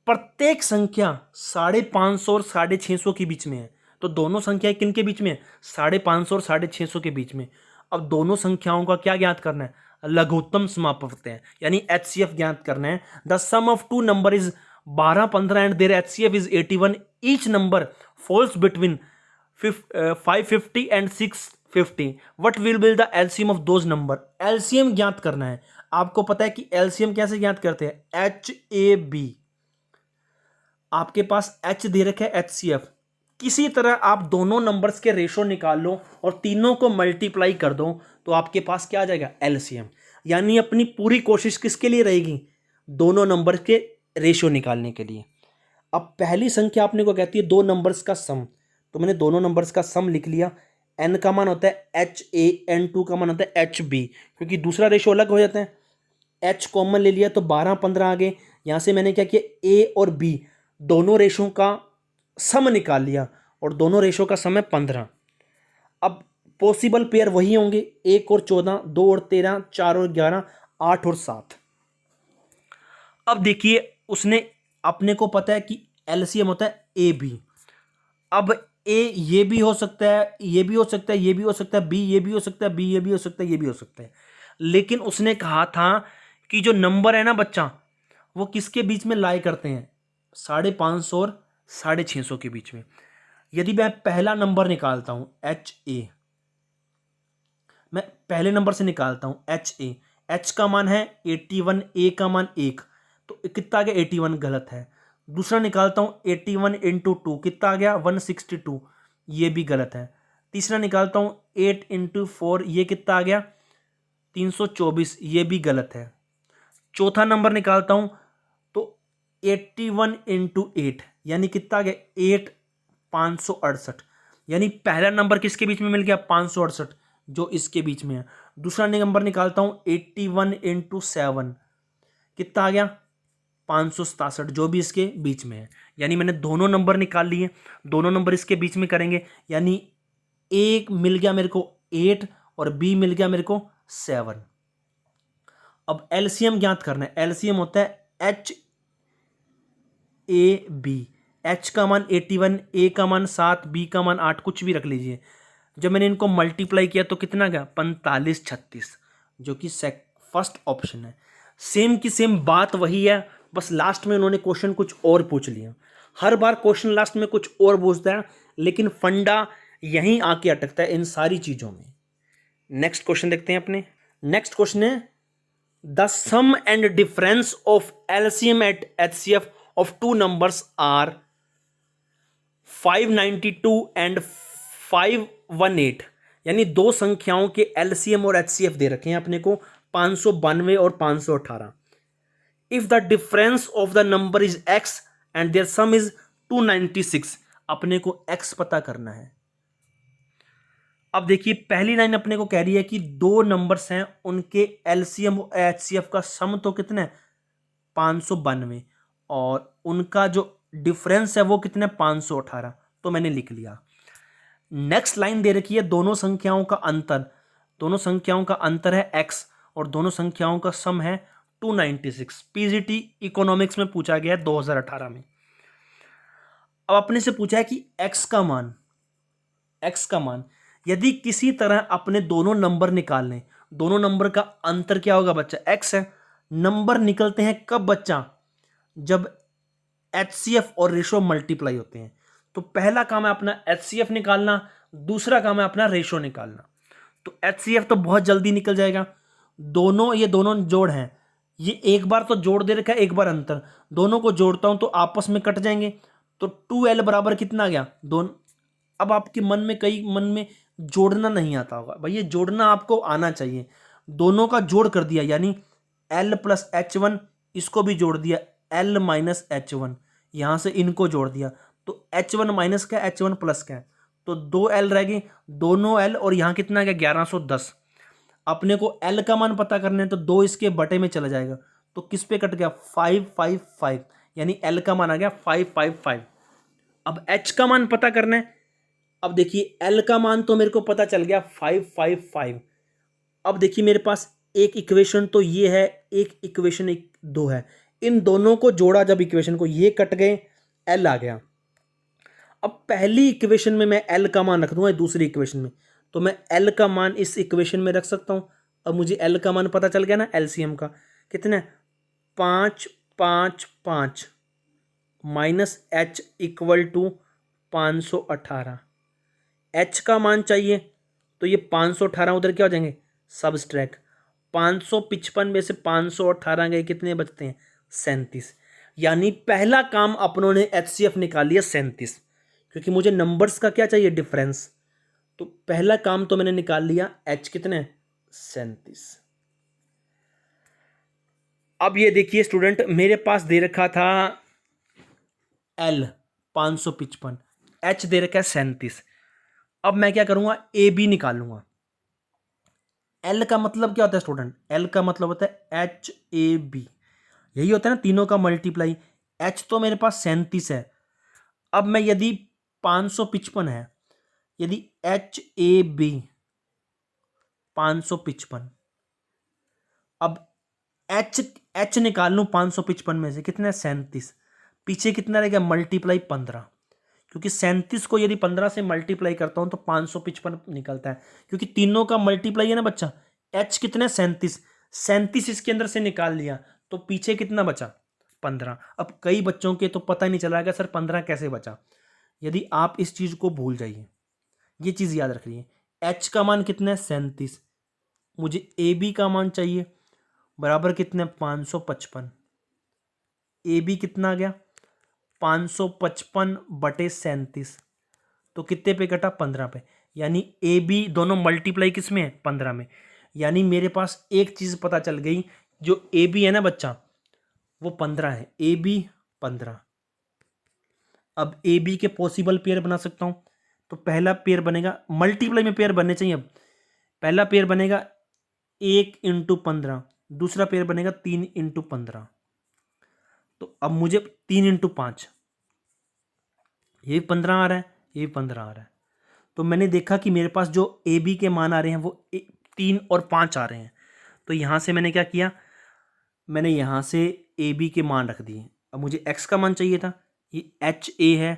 [SPEAKER 1] प्रत्येक संख्या 550 और 650 के बीच में है। तो दोनों संख्याएं किन के बीच में है 550 और 650 के बीच में। अब दोनों संख्याओं का क्या ज्ञात करना है, लघुत्तम समापवर्त्य है, यानी HCF ज्ञात करना है। The sum of two number is 12-15 and their HCF is 81। Each number falls between 550 and 650। What will be the LCM of those number. LCM ज्ञात करना है। आपको पता है कि एलसीएम कैसे ज्ञात करते हैं, HAB। आपके पास H दे रखा है HCF, किसी तरह आप दोनों नंबर्स के रेशो निकाल लो और तीनों को मल्टीप्लाई कर दो, तो आपके पास क्या आ जाएगा एलसीएम। यानी अपनी पूरी कोशिश किसके लिए रहेगी, दोनों नंबर के रेशो निकालने के लिए। अब पहली संख्या आपने को कहती है दो नंबर्स का सम, तो मैंने दोनों नंबर्स का सम लिख लिया। n का मान होता है HA, n2 का मान होता है HB, क्योंकि दूसरा रेशो अलग हो जाता है। H कॉमन ले लिया तो 12-15 आ गए। यहाँ से मैंने क्या किया, A और B दोनों रेशों का सम निकाल लिया और दोनों रेशो का सम है 15। अब पॉसिबल पेयर वही होंगे, 1 और 14, 2 और 13, 4 और 11, 8 और 7। अब देखिए उसने, अपने को पता है कि एलसीएम होता है AB। अब A ये भी हो सकता है, ये भी हो सकता है, ये भी हो सकता है, B ये भी हो सकता है, B ये भी हो सकता है, ये भी हो सकता है। लेकिन उसने कहा था कि जो नंबर है ना बच्चा, वो किसके बीच में लाई करते हैं 550 और 650 के बीच में। यदि मैं पहला नंबर निकालता हूं HA, मैं पहले नंबर से निकालता हूं HA, H का मान है 81, A का मान 1, तो कितना आ गया 81, गलत है। दूसरा निकालता हूं 81 × 2, कितना आ गया 162, ये भी गलत है। तीसरा निकालता हूं 8 × 4, ये कितना आ गया 324, ये भी गलत है। चौथा नंबर निकालता हूं तो 81 × 8, यानी कितना आ गया 8, 568, यानी पहला नंबर किसके बीच में मिल गया 568, जो इसके बीच में है। दूसरा नंबर निकालता हूं 81 × 7, कितना आ गया 567, जो भी इसके बीच में है। यानी मैंने दोनों नंबर निकाल लिए, दोनों नंबर इसके बीच में करेंगे, यानी A मिल गया मेरे को 8 और B मिल गया मेरे को 7। अब एलसीएम ज्ञात करना है। एलसीएम होता है HAB। H का मान 81, A का मान 7, B का मान 8, कुछ भी रख लीजिए। जब मैंने इनको मल्टीप्लाई किया तो कितना गया 4536, जो कि फर्स्ट ऑप्शन है। सेम की सेम बात वही है, बस लास्ट में उन्होंने क्वेश्चन कुछ और पूछ लिया। हर बार क्वेश्चन लास्ट में कुछ और पूछता है, लेकिन फंडा यहीं आके अटकता है इन सारी चीज़ों में। नेक्स्ट क्वेश्चन देखते हैं अपने। नेक्स्ट क्वेश्चन है the sum and difference of LCM at HCF of two numbers are 592 and 518, यानी दो संख्याओं के एलसीएम और एचसीएफ दे रखे हैं अपने को 592 और 518। If the difference of the number is X and their sum is 296, अपने को एक्स पता करना है। अब देखिए पहली लाइन अपने को कह रही है कि दो नंबर्स हैं, उनके एलसीएम और एचसीएफ का सम तो कितना है 592, और उनका जो डिफरेंस है वो कितना है 518, तो मैंने लिख लिया। नेक्स्ट लाइन दे रखी है दोनों संख्याओं का अंतर, दोनों संख्याओं का अंतर है x और दोनों संख्याओं का सम है 296। पीजीटी इकोनॉमिक्स में पूछा गया है 2018 में। अब अपने से पूछा है कि x का मान यदि किसी तरह अपने दोनों नंबर निकाल लें, दोनों नंबर का अंतर क्या होगा बच्चा x है। नंबर निकलते हैं कब बच्चा, जब एचसीएफ और रेशो मल्टीप्लाई होते हैं। तो पहला काम है अपना एचसीएफ निकालना, दूसरा काम है अपना रेशो निकालना। तो एचसीएफ तो बहुत जल्दी निकल जाएगा, ये दोनों जोड़ हैं, ये एक बार तो जोड़ दे रखा है, एक बार अंतर, दोनों को जोड़ता हूं तो आपस में कट जाएंगे। तो 2l बराबर कितना आ गया दोनों। अब आपके मन में जोड़ना नहीं आता होगा, भाई ये जोड़ना आपको आना चाहिए। दोनों का जोड़ कर दिया, यानी l प्लस h1, इसको भी जोड़ दिया l माइनस h1, यहां से इनको जोड़ दिया तो h1 माइनस का h1 प्लस का है, तो 2l रह गए, दोनों l, और यहां कितना आ गया 1110। अपने को l का मान पता करना है तो 2 इसके बटे में चला जाएगा, तो किस पे कट गया 555, यानी l का मान आ गया 555। अब h का मान पता करना है। अब देखिए l का मान तो मेरे को पता चल गया 555। अब देखिए मेरे पास एक इक्वेशन तो ये है, एक इक्वेशन एक दो है, इन दोनों को जोड़ा जब इक्वेशन को, ये कट गए, l आ गया। अब पहली इक्वेशन में मैं l का मान रख दूंगा, दूसरी इक्वेशन में तो मैं l का मान इस इक्वेशन में रख सकता हूं। अब मुझे l का मान पता चल गया ना, एलसीएम का कितना है 555 minus h equal to 518। h का मान चाहिए तो ये 518 उधर क्या हो जाएंगे सबस्ट्रैक्ट, 555 में से 518 गए, कितने बचते हैं 37। यानी पहला काम अपनों ने एचसीएफ निकाल लिया 37, क्योंकि मुझे नंबर्स का क्या चाहिए डिफरेंस। तो पहला काम तो मैंने निकाल लिया, h कितने 37। अब ये देखिए स्टूडेंट, मेरे पास दे रखा था l 555, h दे रखा है 37। अब मैं क्या करूंगा ए बी निकालूंगा। l का मतलब क्या होता है स्टूडेंट, l का मतलब होता है HAB, यही होता है ना तीनों का मल्टीप्लाई। h तो मेरे पास 37 है। अब मैं यदि 555 है, यदि HAB 555, अब h निकाल लूं 555 में से, कितना है 37, पीछे कितना रहेगा मल्टीप्लाई 15, क्योंकि 37 को यदि 15 से मल्टीप्लाई करता हूं तो 555 निकलता है, क्योंकि तीनों का मल्टीप्लाई है ना बच्चा। h कितना है 37 इसके अंदर से निकाल लिया, तो पीछे कितना बचा 15। अब कई बच्चों के तो पता ही नहीं चला सर 15 कैसे बचा। यदि आप इस चीज को भूल जाइए, ये चीज याद रखिए, h का मान कितना है 37, मुझे AB का मान चाहिए, बराबर कितने 555, AB कितना आ गया 555 बटे 37, तो कितने पे कटा 15 पे, यानी ए बी दोनों मल्टीप्लाई किस में है 15 में। यानी मेरे पास एक चीज पता चल गई, जो ए बी है ना बच्चा वो 15 है, ए बी 15। अब ए बी के पॉसिबल पेयर बना सकता हूं, तो पहला पेयर बनेगा, मल्टीप्लाई में पेयर बनने चाहिए। अब पहला पेयर बनेगा 1 × 15, दूसरा पेयर बनेगा 3 × 15, तो अब मुझे 3 × 5, ये 15 आ रहा है, ये 15 आ रहा है। तो मैंने देखा कि मेरे पास जो ए बी के मान आ रहे हैं वो 3 और 5 आ रहे हैं, तो यहाँ से मैंने क्या किया, मैंने यहाँ से ए बी के मान रख दिए। अब मुझे एक्स का मान चाहिए था, ये एच ए है,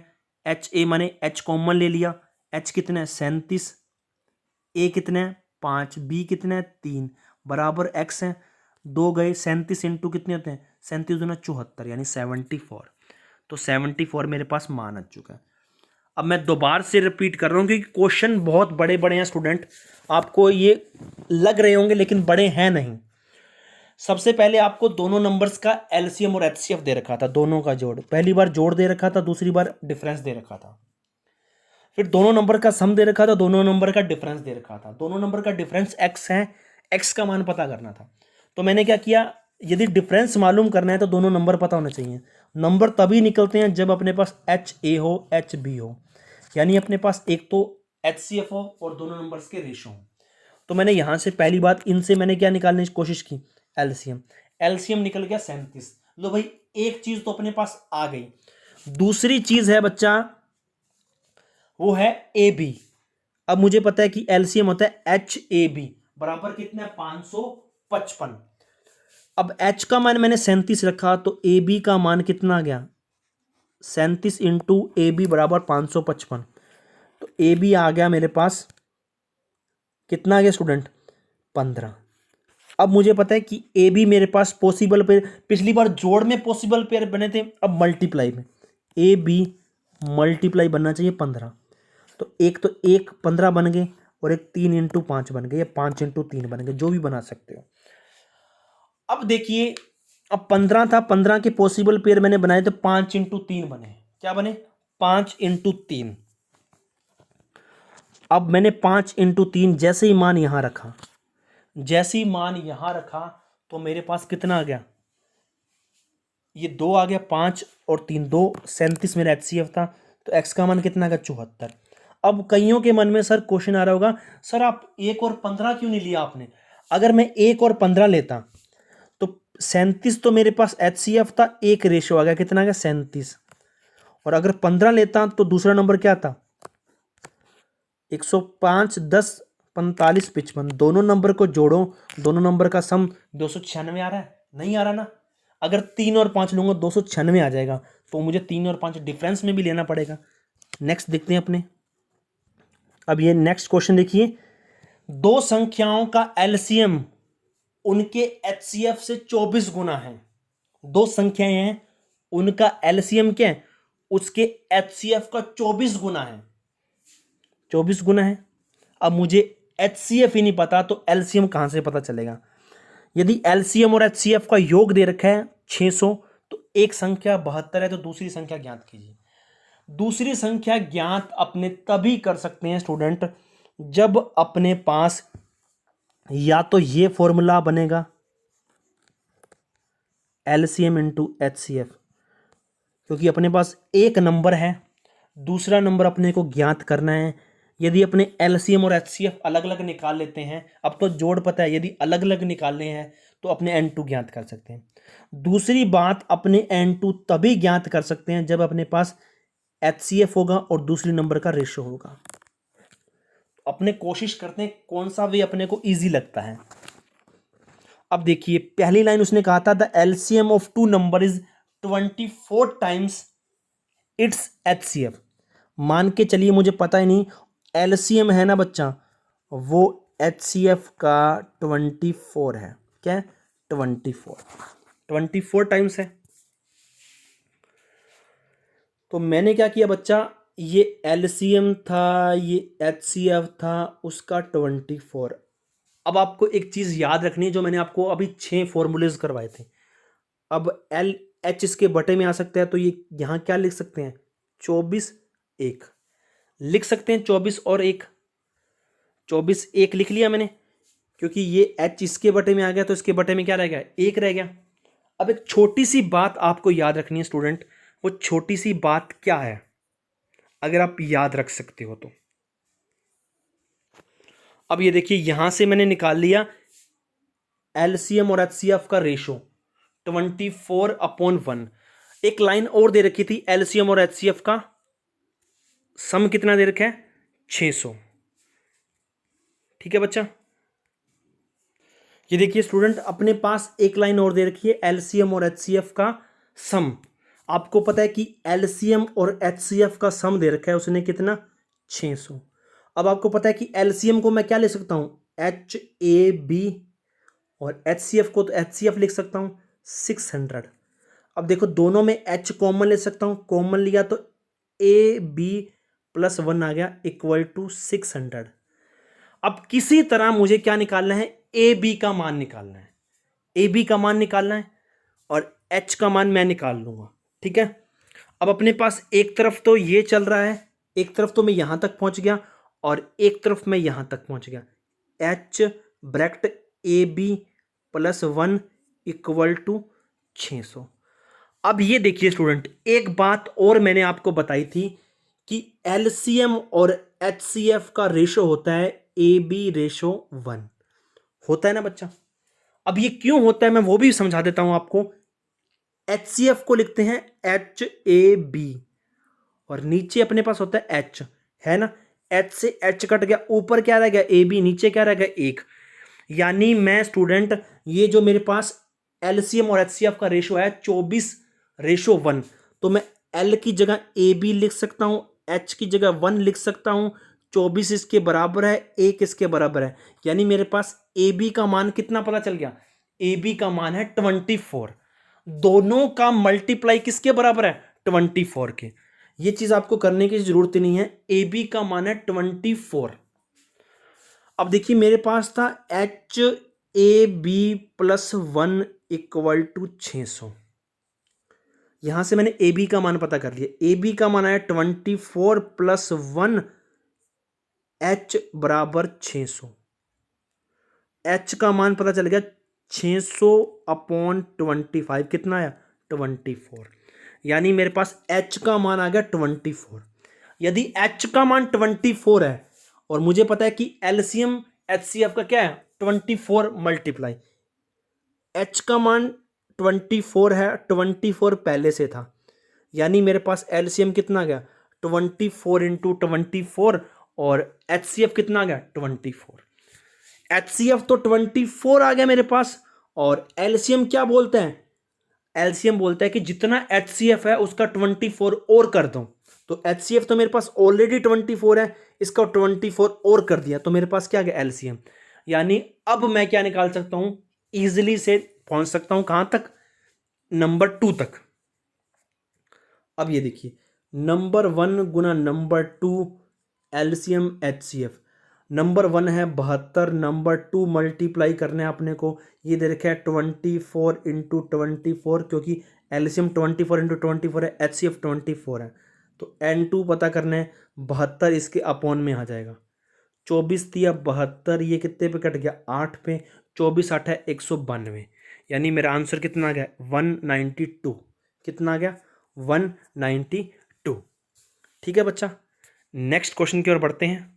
[SPEAKER 1] एच ए माने एच कॉमन ले लिया, एच कितना है 37, ए कितना है 5, बी कितना है 3, बराबर एक्स है, 2 गए 37 इंटू कितने होते हैं 37 दूना 74 यानी 74। तो 74 मेरे पास मान आ चुका है। अब मैं दोबारा से रिपीट कर रहा हूँ क्योंकि क्वेश्चन बहुत बड़े बड़े हैं स्टूडेंट, आपको ये लग रहे होंगे लेकिन बड़े हैं नहीं। सबसे पहले आपको दोनों नंबर्स का एलसीएम और एचसीएफ दे रखा था, दोनों का जोड़, पहली बार जोड़ दे रखा था, दूसरी बार डिफरेंस दे रखा था। फिर दोनों नंबर का सम दे रखा था, दोनों नंबर का डिफरेंस दे रखा था। दोनों नंबर का डिफरेंस x है, x का मान पता करना था। तो मैंने क्या किया, यदि डिफरेंस मालूम करना है तो दोनों नंबर पता होने चाहिए। नंबर तभी निकलते हैं जब अपने पास एच ए हो एच बी हो, यानी अपने पास एक तो एच सी एफ हो और दोनों नंबर्स के रेशो हो। तो मैंने यहां से पहली बात इनसे मैंने क्या निकालने की कोशिश की, एलसीएम। एलसीएम निकल गया 37। लो भाई, एक चीज तो अपने पास आ गई। दूसरी चीज है बच्चा, वो है ए बी। अब मुझे पता है कि एलसीएम होता है एच ए बी बराबर कितना है, 555। अब एच का मान मैंने 37 रखा तो ए बी का मान कितना आ गया, 37 इंटू ए बी बराबर 555। तो ए बी आ गया मेरे पास, कितना आ गया स्टूडेंट, 15। अब मुझे पता है कि ए बी मेरे पास पॉसिबल पेयर, पिछली बार जोड़ में पॉसिबल पेयर बने थे, अब मल्टीप्लाई में ए बी मल्टीप्लाई बनना चाहिए 15। तो एक तो एक 15 बन गए और एक 3 इंटू 5 बन गए या 5 इंटू 3 बन गए, जो भी बना सकते हो। अब देखिए, अब 15 था, 15 के पॉसिबल पेयर मैंने बनाए तो 5 इंटू 3 बने, क्या बने, 5 इंटू 3। अब मैंने 5 इंटू 3 जैसे ही मान यहां रखा, जैसे ही मान यहां रखा तो मेरे पास कितना आ गया, ये 2 आ गया, 5 और 3 2, 37 मेरा एचसीएफ था। तो एक्स का मान कितना आ गया, 74। अब कईयों के मन में सर क्वेश्चन आ रहा होगा, सर आप 1 और 15 क्यों नहीं लिया आपने। अगर मैं 1 और 15 लेता तो 37 तो मेरे पास एचसीएफ था, एक रेशो आ गया, कितना आ गया, 37। और अगर 15 लेता तो दूसरा नंबर क्या था, 105 10 45 55। दोनों नंबर को जोड़ो, दोनों नंबर का सम 296 आ रहा है, नहीं आ रहा ना। अगर 3 और 5 लूंगा 296 आ जाएगा, तो मुझे 3 और 5 डिफरेंस में भी लेना पड़ेगा। नेक्स्ट देखते हैं अपने। अब ये नेक्स्ट क्वेश्चन देखिए, दो संख्याओं का एलसीएम उनके एचसीएफ से 24 गुना है। दो संख्याएं हैं, उनका एलसीएम क्या है, उसके एचसीएफ का 24 गुना है, 24 गुना है। अब मुझे एचसीएफ ही नहीं पता तो एलसीएम कहां से पता चलेगा। यदि एलसीएम और एचसीएफ का योग दे रखा है 600, तो एक संख्या 72 है, तो दूसरी संख्या ज्ञात कीजिए। दूसरी संख्या ज्ञात अपने तभी कर सकते हैं स्टूडेंट, जब अपने पास या तो ये फॉर्मूला बनेगा एलसीएम इंटू एचसीएफ, क्योंकि अपने पास एक नंबर है, दूसरा नंबर अपने को ज्ञात करना है। यदि अपने एलसीएम और एचसीएफ अलग अलग निकाल लेते हैं, अब तो जोड़ पता है, यदि अलग अलग निकालने हैं तो अपने N2 ज्ञात कर सकते हैं। दूसरी बात, अपने N2 तभी ज्ञात कर सकते हैं जब अपने पास एचसीएफ होगा और दूसरी नंबर का रेशो होगा। अपने कोशिश करते हैं कौन सा वे अपने को इजी लगता है। अब देखिए, पहली लाइन उसने कहा था the LCM of two number is 24 times its HCF. मान के चलिए, मुझे पता ही नहीं, एलसीएम है ना बच्चा, वो एचसीएफ का 24 है। क्या है, 24 टाइम्स है। तो मैंने क्या किया बच्चा, ये एलसीएम था, ये एचसीएफ था, उसका 24। अब आपको एक चीज याद रखनी है, जो मैंने आपको अभी 6 फॉर्मूलेज करवाए थे। अब एल एच इसके बटे में आ सकता है, तो ये यहां क्या लिख सकते हैं, 24 1 लिख सकते हैं, 24 और 1, 24 1 लिख लिया मैंने, क्योंकि ये एच इसके बटे में आ गया तो इसके बटे में क्या रह गया, 1 रह गया। अब एक छोटी सी बात आपको याद रखनी है स्टूडेंट, वो छोटी सी बात क्या है, अगर आप याद रख सकते हो तो। अब ये देखिए, यहां से मैंने निकाल लिया एलसीएम और एचसीएफ का रेशो 24/1। एक लाइन और दे रखी थी, एलसीएम और एचसीएफ का सम कितना दे रखा है, 600। ठीक है बच्चा, ये देखिए स्टूडेंट, अपने पास एक लाइन और दे रखी है, एलसीएम और एचसीएफ का सम। आपको पता है कि एलसीएम और एचसीएफ का सम दे रखा है उसने कितना, 600। अब आपको पता है कि एलसीएम को मैं क्या ले सकता हूं, एच ए बी, और एचसीएफ को तो एचसीएफ लिख सकता हूं। 600। अब देखो दोनों में H कॉमन ले सकता हूँ, कॉमन लिया तो AB प्लस 1 आ गया इक्वल टू 600। अब किसी तरह मुझे क्या निकालना है, AB का मान निकालना है, AB का मान निकालना है और H का मान मैं निकाल लूंगा। ठीक है, अब अपने पास एक तरफ तो ये चल रहा है, एक तरफ तो मैं यहां तक पहुंच गया और एक तरफ मैं यहां तक पहुंच गया। H bracket AB plus 1 equal to 600। अब ये देखिए स्टूडेंट, एक बात और मैंने आपको बताई थी कि LCM और HCF का रेशो होता है AB रेशो 1, होता है ना बच्चा। अब ये क्यों होता है मैं वो भी समझा देता हूं आपको। HCF को लिखते हैं HAB और नीचे अपने पास होता है H, है ना। H से H कट गया, ऊपर क्या रह गया AB, नीचे क्या रह गया 1। यानी मैं स्टूडेंट ये जो मेरे पास LCM और HCF का रेशो है 24:1, तो मैं L की जगह AB लिख सकता हूं, H की जगह 1 लिख सकता हूं। 24 इसके बराबर है, 1 इसके बराबर है, यानी मेरे पास AB का मान कितना पता चल गया, AB का मान है 24। दोनों का मल्टीप्लाई किसके बराबर है, 24 के। ये चीज आपको करने की जरूरत नहीं है, AB का मान है 24। अब देखिए मेरे पास था HAB प्लस 1 इक्वल टू 600। यहां से मैंने AB का मान पता कर लिया, AB का मान आया 24 प्लस 1, H बराबर 600। H का मान पता चल गया 600/25 कितना आया 24, यानी मेरे पास H का मान आ गया 24। यदि H का मान 24 है और मुझे पता है कि LCM HCF का क्या है 24 मल्टीप्लाई, H का मान 24 है, 24 पहले से था, यानी मेरे पास LCM कितना आ गया 24 इंटू 24 और HCF कितना आ गया 24। HCF तो 24 आ गया मेरे पास और LCM क्या बोलते हैं, LCM बोलता है कि जितना HCF है उसका 24 और कर दो। तो HCF तो मेरे पास ऑलरेडी 24 है, इसका 24 और कर दिया, तो मेरे पास क्या आ गया LCM। यानी अब मैं क्या निकाल सकता हूं, इजिली से पहुंच सकता हूं कहां तक, नंबर 2 तक। अब ये देखिए नंबर 1 गुना नंबर 2 LCM HCF, नंबर 1 है 72, नंबर 2 मल्टीप्लाई करना है अपने को, ये दे रखा है 24 इंटू 24, क्योंकि LCM 24 इंटू 24 है, HCF 24 है, तो N2 पता करना है, 72 इसके अपॉन में आ जाएगा। 24 दिया 72, ये कितने पे कट गया 8 पे, 24 8 है 192, यानी मेरा आंसर कितना आ गया 192। कितना आ गया 192। ठीक है बच्चा, नेक्स्ट क्वेश्चन की ओर बढ़ते हैं।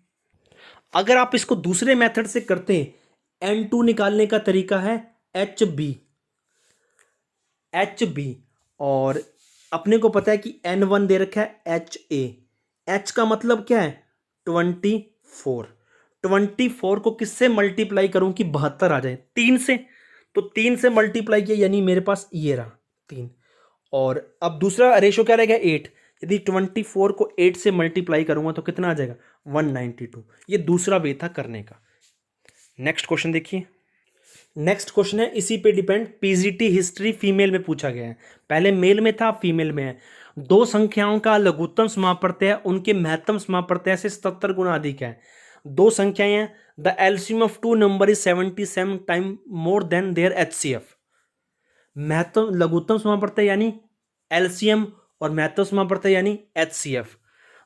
[SPEAKER 1] अगर आप इसको दूसरे मेथड से करते हैं, N2 निकालने का तरीका है HB, और अपने को पता है कि N1 दे रखा है HA, H का मतलब क्या है 24। 24 को किससे मल्टीप्लाई करूं कि 72 आ जाए, 3 से, तो 3 से मल्टीप्लाई किया, यानी मेरे पास ये रहा 3। और अब दूसरा रेशो क्या रहेगा 8, यदि 24 को 8 से मल्टीप्लाई करूंगा तो कितना आ जाएगा 192। ये दूसरा वे था करने का। नेक्स्ट क्वेश्चन देखिए, नेक्स्ट क्वेश्चन है इसी पे डिपेंड, पीजीटी हिस्ट्री फीमेल में पूछा गया है, पहले मेल में था फीमेल में है। दो संख्याओं का लघुत्तम समापप्रत्यय उनके महत्तम समापप्रत्यय से 77 गुना अधिक है। दो संख्याएं हैं, the LCM of two number is 77 time more than their HCF. महत्तम लघुत्तम समापप्रत्यय यानी एलसीएम और महत्तम समापप्रत्यय यानी एचसीएफ।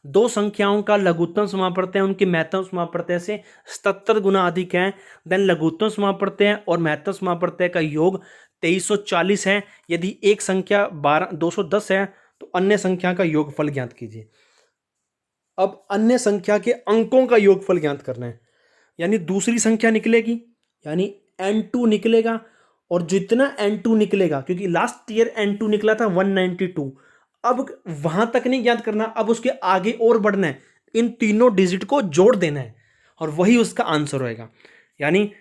[SPEAKER 1] दो संख्याओं का लघुत्तम समापप्रत्यय उनके महत्तम समापप्रत्यय से 77 गुना अधिक है, देन लघुत्तम समापप्रत्यय और महत्तम समापप्रत्यय का योग 2340 है। यदि एक संख्या 210 है तो अन्य संख्या का योगफल ज्ञात कीजिए। अब अन्य संख्या के अंकों का योगफल ज्ञात करना है, यानी दूसरी संख्या निकलेगी, यानी n2 निकलेगा, और जितना n2 निकलेगा, क्योंकि लास्ट ईयर n2 निकला था 192, अब वहां तक नहीं ज्ञात करना, अब उसके आगे और बढ़ना है, इन तीनों डिजिट को जोड़ देना है और वही उसका आंसर होएगा। यानी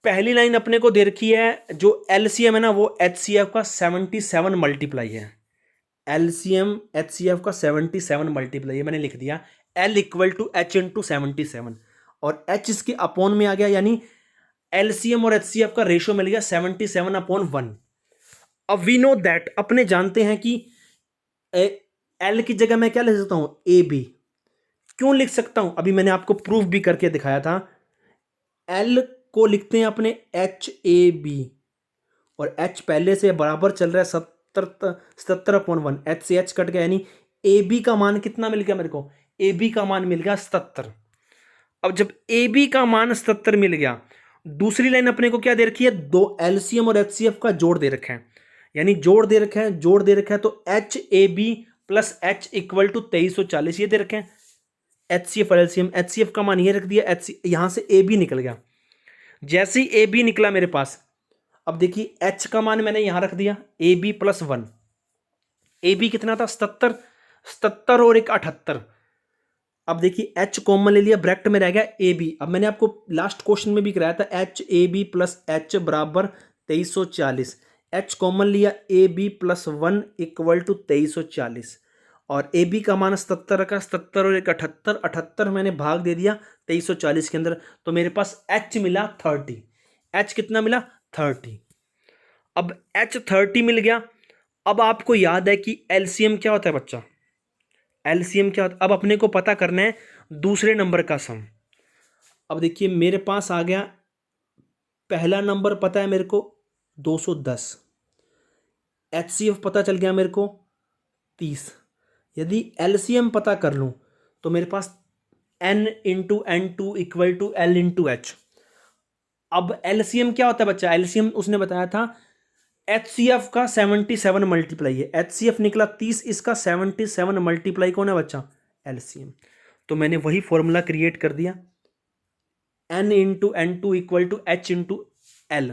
[SPEAKER 1] पहली लाइन अपने को दे रखी है, जो एलसीएम है ना वो एचसीएफ का 77 मल्टीप्लाई है, एलसीएम एचसीएफ का 77 मल्टीप्लाई है, मैंने लिख दिया L equal to H into 77 और H इसके अपॉन में आ गया, यानी एलसीएम और एचसीएफ का रेशियो मिल गया 77/1। अब वी नो दैट, अपने जानते हैं कि एल की जगह मैं क्या लिख सकता हूं, ए बी। क्यों लिख सकता हूं, अभी मैंने आपको प्रूफ भी करके दिखाया था। एल को लिखते हैं अपने एच ए बी, और एच पहले से बराबर चल रहा है 77/1, एच से एच कट गया, यानी ए बी का मान कितना मिल गया मेरे को, ए बी का मान मिल गया 77। अब जब ए बी का मान 77 मिल गया, दूसरी लाइन अपने को क्या दे रखी है, दो एलसीएम और एचसीएफ का जोड़ दे रखा है, यानी जोड़ दे रखा है, जोड़ दे रखा है, तो H A B plus H equal to 2340 ये दे रखे हैं। एचसीएफ और एलसीएम, एचसीएफ का मान ये रख दिया, एच यहां से ए बी निकल गया। जैसे ही ए बी निकला मेरे पास, अब देखिए एच का मान मैंने यहां रख दिया, A B plus 1। A B कितना था, 77, 77 और एक 78। अब देखिए एच कॉमन ले लिया, ब्रैकेट में रह गया ए बी। अब मैंने आपको लास्ट क्वेश्चन में भी कराया था, H A B plus H बराबर 2340। एच कॉमन लिया, A B plus 1 equal to 2340, और ए बी का मान 77 का, 77 और एक 78, 78 मैंने भाग दे दिया 2340 के अंदर, तो मेरे पास एच मिला 30। एच कितना मिला, 30। अब एच 30 मिल गया। अब आपको याद है कि एलसीएम क्या होता है बच्चा, एलसीएम क्या होता है। अब अपने को पता करना है दूसरे नंबर का सम। अब देखिए मेरे पास आ गया, पहला नंबर पता है मेरे को 210, एचसीएफ पता चल गया मेरे को 30। यदि एलसीएम पता कर लूं तो मेरे पास n into n two equal to L into H. अब एलसीएम क्या होता है बच्चा, एलसीएम उसने बताया था एचसीएफ का 77 मल्टीप्लाई है, एचसीएफ निकला 30, इसका 77 मल्टीप्लाई कौन है बच्चा, एलसीएम। तो मैंने वही फॉर्मूला क्रिएट कर दिया, n into n two equal to H into L.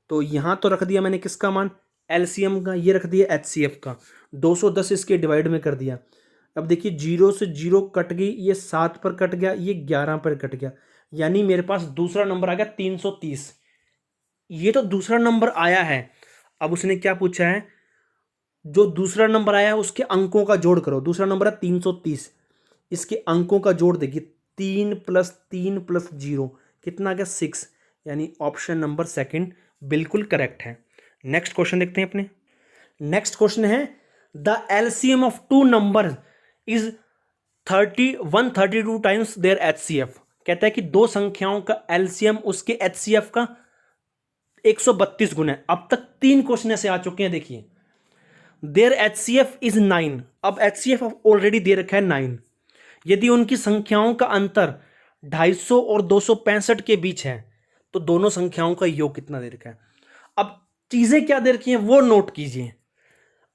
[SPEAKER 1] तो यहां तो रख दिया मैंने किसका मान, एलसीएम का, ये रख दिया एचसीएफ का, 210 इसके डिवाइड में कर दिया। अब देखिए 0 से 0 कट गई, ये 7 पर कट गया, ये 11 पर कट गया, यानी मेरे पास दूसरा नंबर आ गया 330। ये तो दूसरा नंबर आया है। अब उसने क्या पूछा है, जो दूसरा नंबर आया है उसके अंकों का जोड़ करो। दूसरा नंबर है 330, इसके अंकों का जोड़ देखिए, 3 प्लस 3 प्लस 0 कितना आ गया, 6, यानी ऑप्शन नंबर सेकंड बिल्कुल करेक्ट है। नेक्स्ट क्वेश्चन देखते हैं अपने। नेक्स्ट क्वेश्चन है, the LCM of two number is 132 times their HCF. कहता है कि दो संख्याओं का एलसीएम उसके एचसीएफ का 132 गुना है। अब तक 3 क्वेश्चन ऐसे आ चुके हैं, देखिए देयर एचसीएफ इज 9। अब एचसीएफ ऑलरेडी दे रखा है 9। यदि उनकी संख्याओं का अंतर 250 और 265 के बीच है तो दोनों संख्याओं का योग कितना दे रखा है। अब चीजें क्या दे रखी हैं वो नोट कीजिए।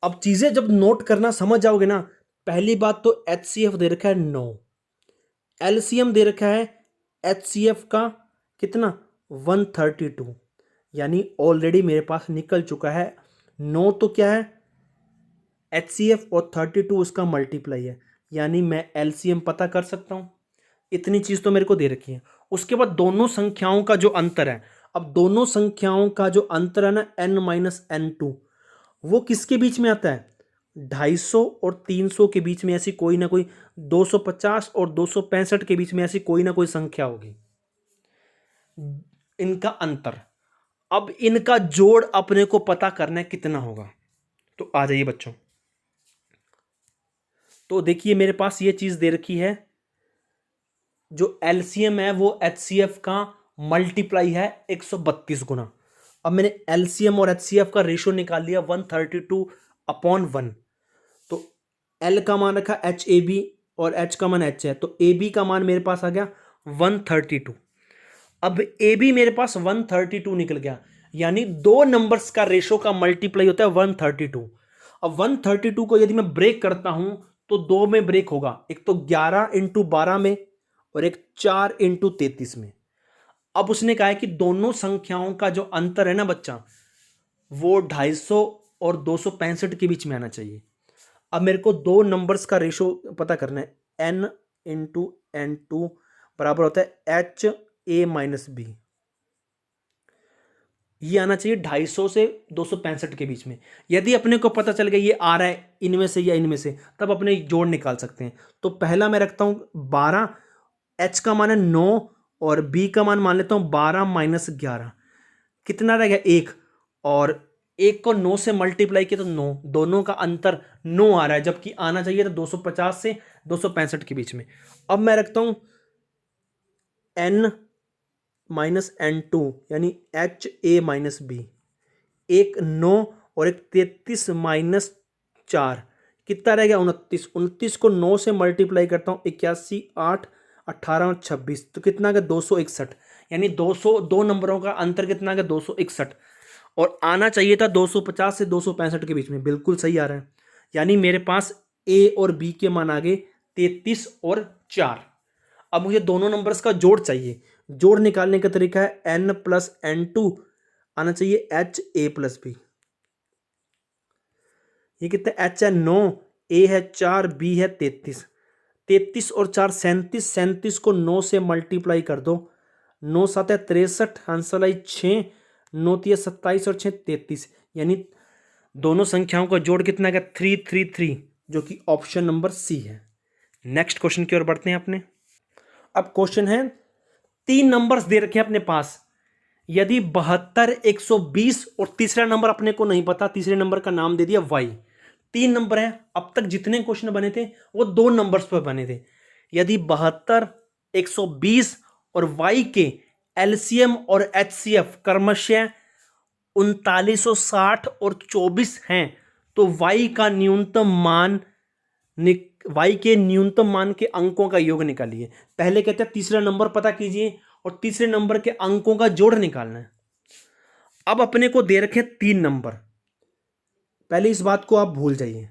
[SPEAKER 1] अब चीजें जब नोट करना समझ जाओगे ना, पहली बात तो एचसीएफ दे रखा है 9, एलसीएम दे रखा है एचसीएफ का कितना 132, यानी ऑलरेडी मेरे पास निकल चुका है 9 तो क्या है एचसीएफ और 32 उसका मल्टीप्लाई है, यानी मैं एलसीएम पता कर सकता हूं। इतनी चीज तो मेरे को दे रखी है। उसके बाद दोनों संख्याओं का जो अंतर है, अब दोनों संख्याओं का जो अंतर है ना n-n2, वो किसके बीच में आता है, 250 और 300 के बीच में ऐसी कोई ना कोई, 250 और 265 के बीच में ऐसी कोई ना कोई संख्या होगी, इनका अंतर। अब इनका जोड़ अपने को पता करना है कितना होगा। तो आ जाइए बच्चों, तो देखिए मेरे पास ये चीज दे रखी है, जो एलसीएम है वो एचसीएफ का मल्टीप्लाई है 132 गुना। अब मैंने एलसीएम और एचसीएफ का रेशियो निकाल लिया 132/1। तो एल का मान रखा एच ए बी और एच का मान एच है, तो ए बी का मान मेरे पास आ गया 132। अब ए बी मेरे पास 132 निकल गया, यानी दो नंबर्स का रेशियो का मल्टीप्लाई होता है 132। अब 132 को यदि मैं ब्रेक करता हूं तो दो में ब्रेक होगा, एक तो 11 इंटू 12 में और एक 4 इंटू 33 में। अब उसने कहा है कि दोनों संख्याओं का जो अंतर है ना बच्चा, वो 250 और 265 के बीच में आना चाहिए। अब मेरे को दो नंबर्स का रेशियो पता करना है, n इंटू एन टू बराबर होता है एच ए माइनस बी। ये आना चाहिए 250 से 265 के बीच में। यदि अपने को पता चल गया ये आ रहा है इनमें से या इनमें से, तब अपने जोड़ निकाल सकते हैं। तो पहला मैं रखता हूं 12, एच का मान है 9 और बी का मान लेता हूं 12 माइनस 11, कितना रह गया 1, और एक को 9 से मल्टीप्लाई किया तो 9, दोनों का अंतर 9 आ रहा है, जबकि आना चाहिए था 250 से 265 के बीच में। अब मैं रखता हूं n माइनस n2 यानी HA-B, एक 9 और एक 33 माइनस 4, कितना रह गया 29। 29 को 9 से मल्टीप्लाई करता हूँ 81, 8, 18 और 26, तो कितना आ गया 261, यानी 202 नंबरों का अंतर कितना आ गया 261, और आना चाहिए था 250 से 265 के बीच में, बिल्कुल सही आ रहा है। यानी मेरे पास ए और बी के मान आ गए 33 और 4। अब मुझे दोनों नंबर्स का जोड़ चाहिए। जोड़ निकालने का तरीका है n प्लस n2 आना चाहिए HA+B। ये कितना h है 9, a है 4, b है 33। 33 और 4 37, 37 को 9 से मल्टीप्लाई कर दो, 9 7 है 63, आंसर आई 6, 9 3 27 और 6 33, यानी दोनों संख्याओं का जोड़ कितना गया 333, जो कि ऑप्शन नंबर सी है। नेक्स्ट क्वेश्चन की ओर बढ़ते हैं अपने। अब क्वेश्चन है 3 नंबर्स दे रखे हैं अपने पास, यदि 72, 120 और तीसरा नंबर अपने को नहीं पता, तीसरे नंबर का नाम दे दिया y। 3 नंबर है, अब तक जितने क्वेश्चन बने थे वो 2 नंबर्स पर बने थे। यदि 72, 120 और y के एलसीएम और एचसीएफ क्रमशः 3960 और 24 हैं, तो y का न्यूनतम मान y के न्यूनतम मान के अंकों का योग निकालिए। पहले कहते हैं तीसरा नंबर पता कीजिए और तीसरे नंबर के अंकों का जोड़ निकालना है। अब अपने को दे रखे 3 नंबर, पहले इस बात को आप भूल जाइए।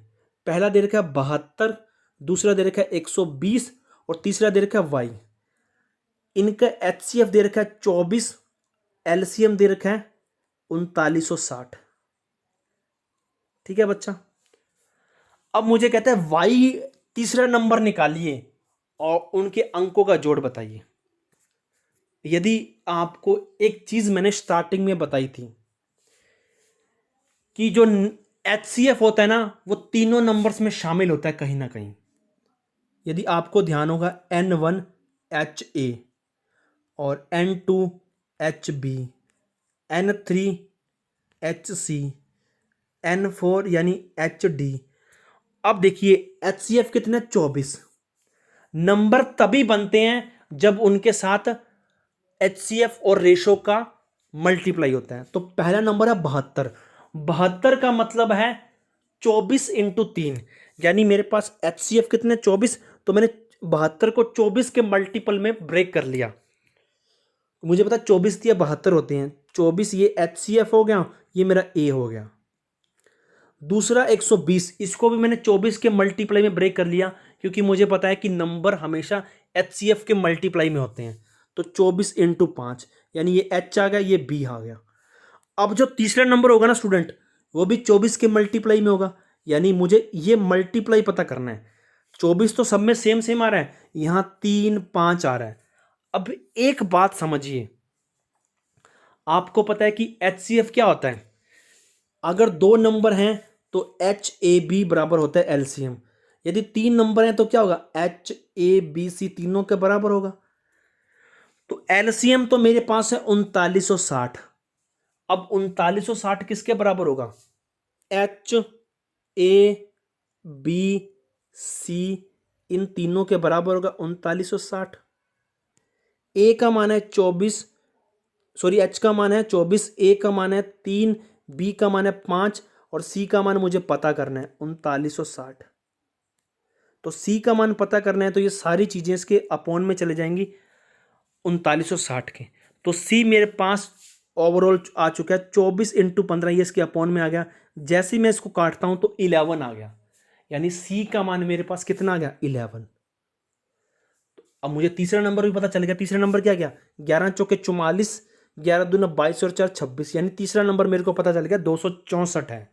[SPEAKER 1] पहला दे रखा है 72, दूसरा दे रखा है 120 और तीसरा दे रखा है y। इनका एचसीएफ दे रखा है 24, एलसीएम दे रखा है 3960। ठीक है बच्चा। अब मुझे कहता है y तीसरा नंबर निकालिए और उनके अंकों का जोड़ बताइए। यदि आपको एक चीज मैंने स्टार्टिंग में बताई थी कि जो HCF होता है ना, वो तीनों नंबर्स में शामिल होता है कहीं ना कहीं। यदि आपको ध्यान होगा N1 HA और N2 HB, N3 HC, N4 यानी HD। अब देखिए HCF कितने 24 नंबर तभी बनते हैं जब उनके साथ HCF और रेशो का मल्टीप्लाई होता है। तो पहला नंबर है 72, 72 का मतलब है 24 इंटू 3, यानी मेरे पास HCF कितने 24, तो मैंने 72 को 24 के मल्टीपल में ब्रेक कर लिया। मुझे पता 24 या 72 होते हैं, 24 ये HCF हो गया, ये मेरा A हो गया। दूसरा 120, इसको भी मैंने 24 के मल्टीप्लाई में ब्रेक कर लिया, क्योंकि मुझे पता है कि नंबर हमेशा HCF के मल्टीप्लाई में होते हैं। तो 24 इंटू 5, यानी ये H आ गया, ये B आ गया। अब जो तीसरा नंबर होगा ना स्टूडेंट, वो भी 24 के मल्टीप्लाई में होगा, यानी मुझे ये मल्टीप्लाई पता करना है। 24 तो सब में सेम सेम आ रहा है, यहां 3 5 आ रहा है। अब एक बात समझिए, आपको पता है कि HCF क्या होता है? अगर 2 नंबर हैं तो HAB बराबर होता है एलसीएम। यदि 3 नंबर हैं तो क्या होगा? HABC तीनों के बराबर होगा। तो एलसीएम तो मेरे पास है 3960। अब 3960 किसके बराबर होगा? HABC इन तीनों के बराबर होगा 3960। ए का मान है 24, सॉरी H का मान है 24, ए का मान है 3, बी का मान है 5 और सी का मान मुझे पता करना है 3960। तो सी का मान पता करना है तो ये सारी चीजें इसके अपॉन में चले जाएंगी 3960 के। तो सी मेरे पास ओवरऑल आ चुका है 24 इंटू 15, ये इसके अपॉन में आ गया। जैसे ही मैं इसको काटता हूं तो 11 आ गया, यानी सी का मान मेरे पास कितना आ गया? 11। अब मुझे तीसरा नंबर भी पता चल गया। तीसरा नंबर क्या गया? 11 चौके 44, 11 दूना 22 और 4 26, यानी तीसरा नंबर मेरे को पता चल गया 264 है।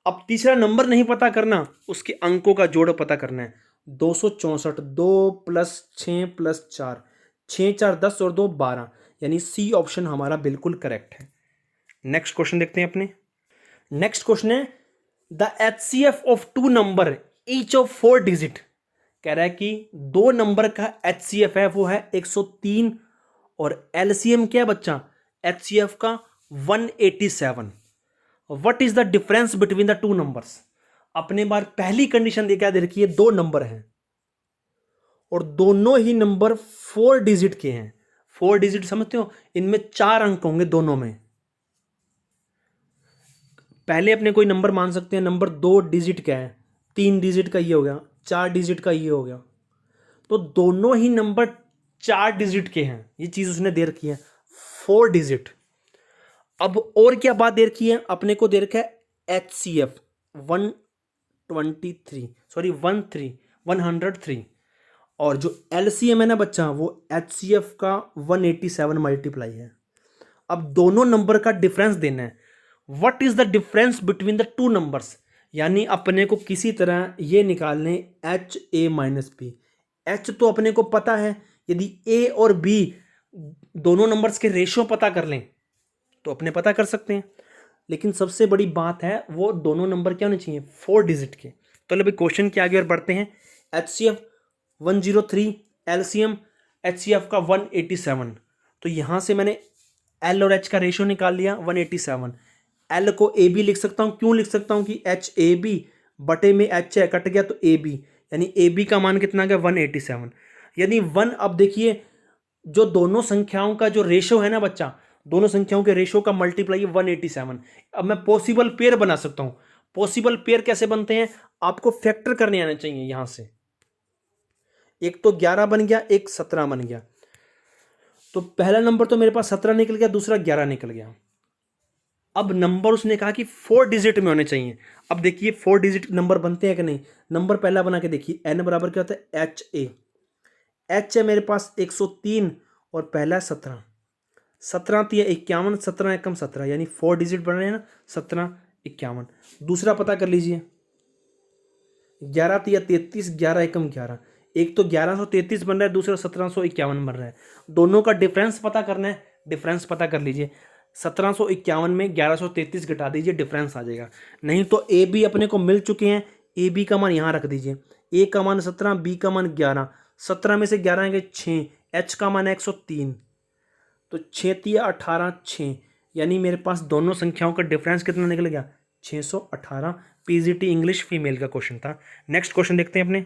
[SPEAKER 1] अब तीसरा नंबर नहीं पता करना, उसके अंकों का जोड़ पता करना है। 264, 2 + 6 + 4, 6 4 10 और 2 12, यानी सी ऑप्शन हमारा बिल्कुल करेक्ट है। नेक्स्ट क्वेश्चन देखते हैं अपने। नेक्स्ट क्वेश्चन है the HCF of 2 number each of 4 digit. कह रहा है कि 2 नंबर का HCF है वो है 103 और LCM क्या है बच्चा? HCF का 187। What is the difference between the two numbers. अपने बार पहली कंडीशन क्या दे रखी है, दो नंबर हैं और दोनों ही नंबर 4 डिजिट के हैं। 4 डिजिट समझते हो, इनमें 4 अंक होंगे दोनों में। पहले अपने कोई नंबर मान सकते हैं, नंबर 2 डिजिट का है, 3 डिजिट का ये हो गया, 4 डिजिट का ये हो गया, तो दोनों ही नंबर 4 डिजिट के हैं। ये चीज उसने दे रखी है 4 डिजिट। अब और क्या बात दे रखी है, अपने को दे रखा है HCF 103 और जो LCM है ना बच्चा, वो HCF का 187 मल्टीप्लाई है। अब दोनों नंबर का डिफरेंस देना है। What is the difference between the two numbers, यानी अपने को किसी तरह ये निकालने HA माइनस B। H तो अपने को पता है, यदि A और B दोनों नंबर्स के रेशियो पता कर लें तो अपने पता कर सकते हैं। लेकिन सबसे बड़ी बात है वो दोनों नंबर क्या होने चाहिए, 4 डिजिट के। तो अभी क्वेश्चन के आगे और बढ़ते हैं। HCF 103, LCM HCF का 187। तो यहां से मैंने L और H का रेशियो निकाल लिया 187। L को AB लिख सकता हूं, क्यों लिख सकता हूं कि HAB बटे में H है, कट गया तो AB, यानी AB का मान कितना गया 187। यानी 1, अब देखिए जो दोनों संख्याओं का जो रेशियो है ना बच्चा, दोनों संख्याओं के रेशियो का मल्टीप्लाई 187। अब मैं पॉसिबल पेयर बना सकता हूं। पॉसिबल पेयर कैसे बनते हैं, आपको फैक्टर करने आना चाहिए। यहां से एक तो 11 बन गया, एक 17 बन गया, तो पहला नंबर तो मेरे पास 17 निकल गया, दूसरा 11 निकल गया। अब नंबर उसने कहा कि 4 डिजिट में होने चाहिए। अब देखिए 4 डिजिट नंबर बनते हैं कि नहीं। नंबर पहला बना के देखिए, n बराबर क्या होता है HA। H है मेरे पास 103 और पहला 17, 17 तिया 51, 17 एकम 17, यानी 4 डिजिट बन रहे हैं ना, 17 51। दूसरा पता कर लीजिए, 11 तिया 33, 11 एकम 11, एक तो 1133 बन रहा है, दूसरा 1751 बन रहा है। दोनों का डिफरेंस पता करना है। डिफरेंस पता कर लीजिए, 1751 में 1133 घटा दीजिए, डिफरेंस आ जाएगा। नहीं तो ए बी अपने को मिल चुके हैं, ए बी का मान यहाँ रख दीजिए। ए का मान 17, बी का मान 11, 17 में से 11 आएंगे 6, एच का मान है 103, तो 6 तिया 18, 6, यानी मेरे पास दोनों संख्याओं का डिफरेंस कितना निकल गया 618। पीजीटी इंग्लिश फीमेल का क्वेश्चन था। नेक्स्ट क्वेश्चन देखते हैं अपने।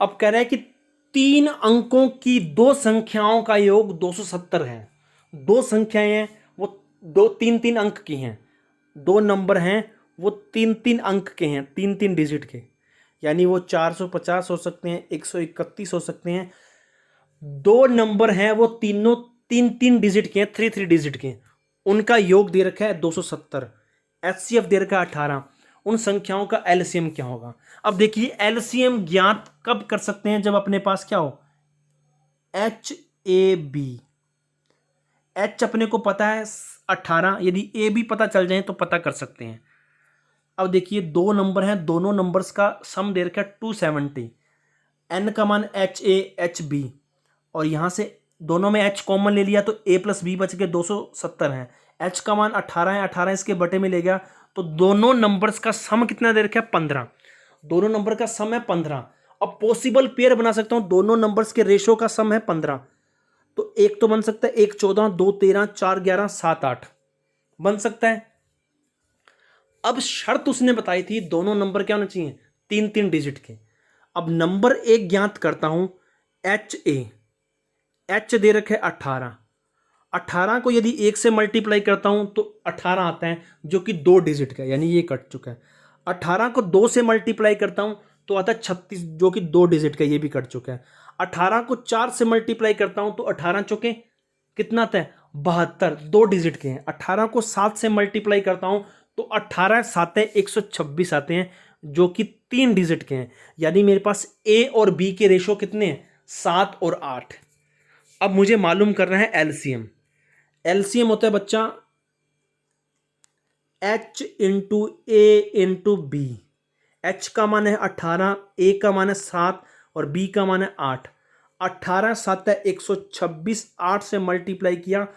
[SPEAKER 1] अब कह रहा है कि 3 अंकों की दो संख्याओं का योग 270 है। दो संख्याएं हैं वो दो 3-3 अंक की हैं, दो नंबर हैं वो 3-3 अंक के हैं, 3-3 डिजिट के, यानी वो 450 हो सकते हैं, 131 हो सकते हैं। दो नंबर हैं वो तीनों 3-3 डिजिट के हैं, 3-3 डिजिट के, उनका योग दे रखा है 270। HCF दे रखा है 18। उन संख्याओं का LCM क्या होगा। अब देखिए LCM ज्ञात कब कर सकते हैं, जब अपने पास क्या हो HAB। H अपने को पता है 18, यदि AB पता चल जाए तो पता कर सकते हैं। अब देखिए दो नंबर हैं, दोनों नंबर्स का सम दे रखा है 270। N का मान HA HB, और यहां से दोनों में H कॉमन ले लिया तो A प्लस B बच के 270 है। H का मान 18 है, 18 इसके बटे में ले गया, तो दोनों नंबर्स का सम कितना दे रखा है 15। दोनों नंबर का सम है 15। अब पॉसिबल पेयर बना सकता हूं, दोनों नंबर्स के रेशियो का सम है 15, तो एक तो बन सकता है 1 14, 2 13, 4 11, 7 8 बन सकता है। अब शर्त उसने बताई थी दोनों नंबर क्या होने चाहिए 3-3 डिजिट के। अब नंबर एक ज्ञात करता हूं HA, H दे रखे 18, 18 को यदि 1 से मल्टीप्लाई करता हूं तो 18 आता है जो कि 2 डिजिट का, यानी ये कट चुका है। 18 को 2 से मल्टीप्लाई करता हूं तो आता है 36 जो कि 2 डिजिट का, ये भी कट चुका है। 18 को 4 से मल्टीप्लाई करता हूं तो 18 चौके कितना आता है 72, 2 डिजिट के हैं। 18 को 7 से मल्टीप्लाई करता हूं तो 18 7 है 126 आते हैं जो कि 3 डिजिट के हैं, यानी मेरे पास A और B के रेशो कितने हैं 7 और 8। अब मुझे मालूम करना है LCM। LCM होता है बच्चा H into A into B। H का मान है 18, A का मान है 7 और B का मान है 8। 18 7 है 126, 8 से मल्टीप्लाई किया,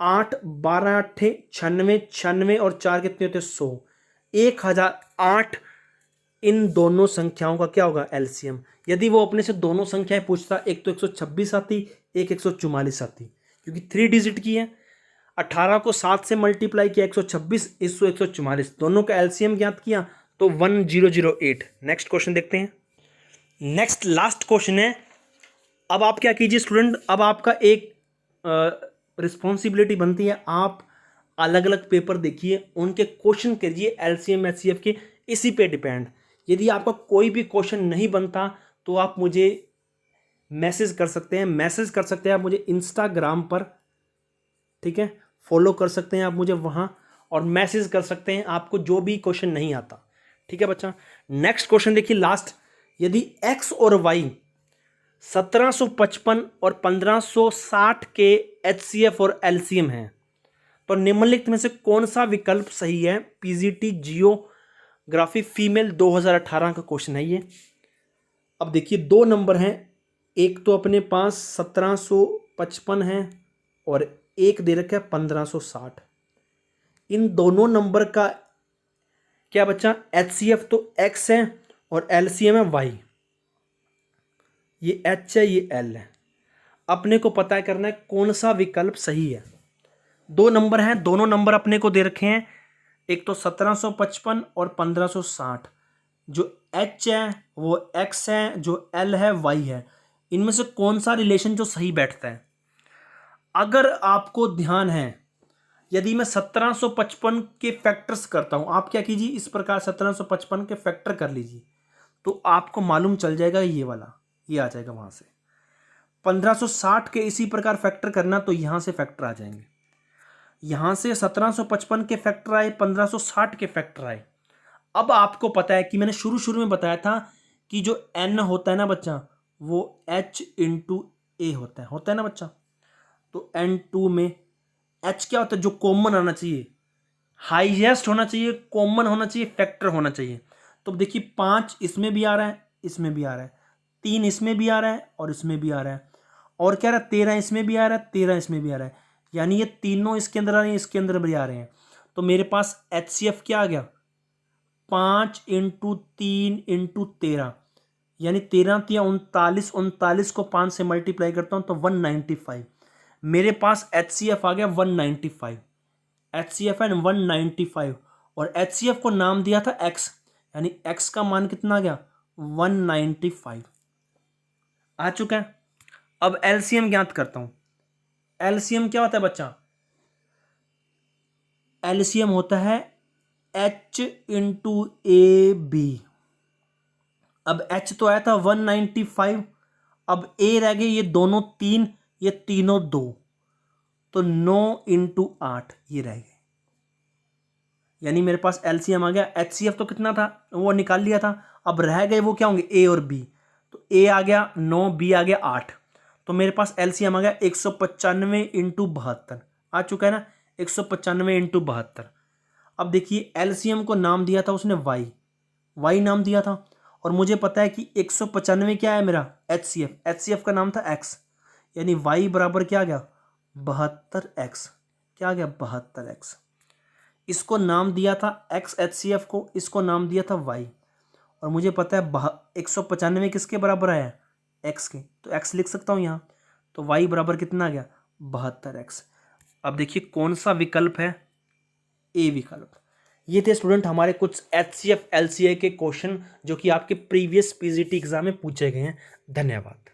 [SPEAKER 1] 8 12 8 96, 96 और 4 कितने होते 100, 1008। इन दोनों संख्याओं का क्या होगा LCM। यदि वो अपने से दोनों संख्याएं पूछता, एक तो 126 आती, एक 144 आती, क्योंकि 3 डिजिट की है। 18 को 7 से मल्टीप्लाई किया 126, इसको 144, दोनों का एलसीएम ज्ञात किया तो 1008। नेक्स्ट क्वेश्चन देखते हैं। नेक्स्ट लास्ट क्वेश्चन है। अब आप क्या कीजिए स्टूडेंट, अब आपका एक रिस्पॉन्सिबिलिटी बनती है, आप अलग अलग पेपर देखिए, उनके क्वेश्चन करिए एलसीएम एचसीएफ के, इसी पे डिपेंड। यदि आपका कोई भी क्वेश्चन नहीं बनता तो आप मुझे मैसेज कर सकते हैं, आप मुझे इंस्टाग्राम पर, ठीक है, फॉलो कर सकते हैं आप मुझे वहाँ, और मैसेज कर सकते हैं आपको जो भी क्वेश्चन नहीं आता, ठीक है बच्चा। नेक्स्ट क्वेश्चन देखिए लास्ट। यदि एक्स और वाई 1755 और 1560 के एचसीएफ और एलसीएम हैं तो निम्नलिखित में से कौन सा विकल्प सही है? पीजीटी जियोग्राफी फीमेल 2018 का क्वेश्चन है ये। अब देखिए दो नंबर हैं, एक तो अपने पास 1755 है और एक दे रखा है 1560। इन दोनों नंबर का क्या बच्चा, एचसीएफ तो एक्स है और एलसीएम है वाई, ये एच है ये एल है। अपने को पता करना है कौन सा विकल्प सही है। दो नंबर हैं, दोनों नंबर अपने को दे रखे हैं, एक तो 1755 और 1560। जो एच है वो एक्स है, जो एल है वाई है। इनमें से कौन सा रिलेशन जो सही बैठता है? अगर आपको ध्यान है, यदि मैं 1755 के फैक्टर्स करता हूं, आप क्या कीजिए इस प्रकार 1755 के फैक्टर कर लीजिए तो आपको मालूम चल जाएगा, ये वाला ये आ जाएगा वहां से। 1560 के इसी प्रकार फैक्टर करना तो यहां से फैक्टर आ जाएंगे, यहां से 1755 के फैक्टर आए, 1560 के फैक्टर आए। अब आपको पता है कि मैंने शुरू में बताया था कि जो n होता है ना बच्चा, वो h इंटू ए होता है ना बच्चा। तो n2 में h क्या होता है, जो कॉमन आना चाहिए, हाईएस्ट होना चाहिए, कॉमन होना चाहिए, फैक्टर होना चाहिए। तो देखिए 5 इसमें भी आ रहा है, इसमें भी आ रहा है, 3 इसमें भी आ रहा है और इसमें भी आ रहा है, और क्या रहा है 13 इसमें भी आ रहा है, 13 इसमें भी आ रहा है, यानी ये तीनों इसके अंदर आ रहे हैं, इसके अंदर भी आ रहे हैं। तो मेरे पास एचसीएफ क्या आ गया, 5 इंटू 3 इंटू 13, यानी 13 तिया 39, 39 को 5 से मल्टीप्लाई करता हूं तो 195। मेरे पास एचसीएफ आ गया 195, एचसीएफ है 195, और एचसीएफ को नाम दिया था एक्स, यानी एक्स का मान कितना आ गया 195 आ चुका है। अब एलसीएम ज्ञात करता हूं। एलसीएम क्या होता है बच्चा, एलसीएम होता है एच इंटू ए बी। अब एच तो आया था 195, अब ए रह गए ये दोनों 3, ये तीनों 2, तो 9 इंटू 8 ये रह गए, यानी मेरे पास एलसीएम आ गया। एचसीएफ तो कितना था वो निकाल लिया था, अब रह गए वो क्या होंगे, ए और बी। तो ए आ गया 9, बी आ गया 8, तो मेरे पास एलसीएम आ गया 195 इंटू 72 आ चुका है ना, 195 इंटू 72। अब देखिए एलसीएम को नाम दिया था उसने वाई नाम दिया था, और मुझे पता है कि 195 क्या है मेरा एचसीएफ का नाम था एक्स, यानी वाई बराबर क्या आ गया 72x, क्या आ गया 72x। इसको नाम दिया था एक्स एचसीएफ को, इसको नाम दिया था वाई, और मुझे पता है 195 किसके बराबर आया है, एक्स के, तो एक्स लिख सकता हूँ यहाँ, तो वाई बराबर कितना आ गया 72x। अब देखिए कौन सा विकल्प है, ए विकल्प। ये थे स्टूडेंट हमारे कुछ एचसीएफ एलसीए के क्वेश्चन जो कि आपके प्रीवियस पीजीटी एग्जाम में पूछे गए हैं। धन्यवाद।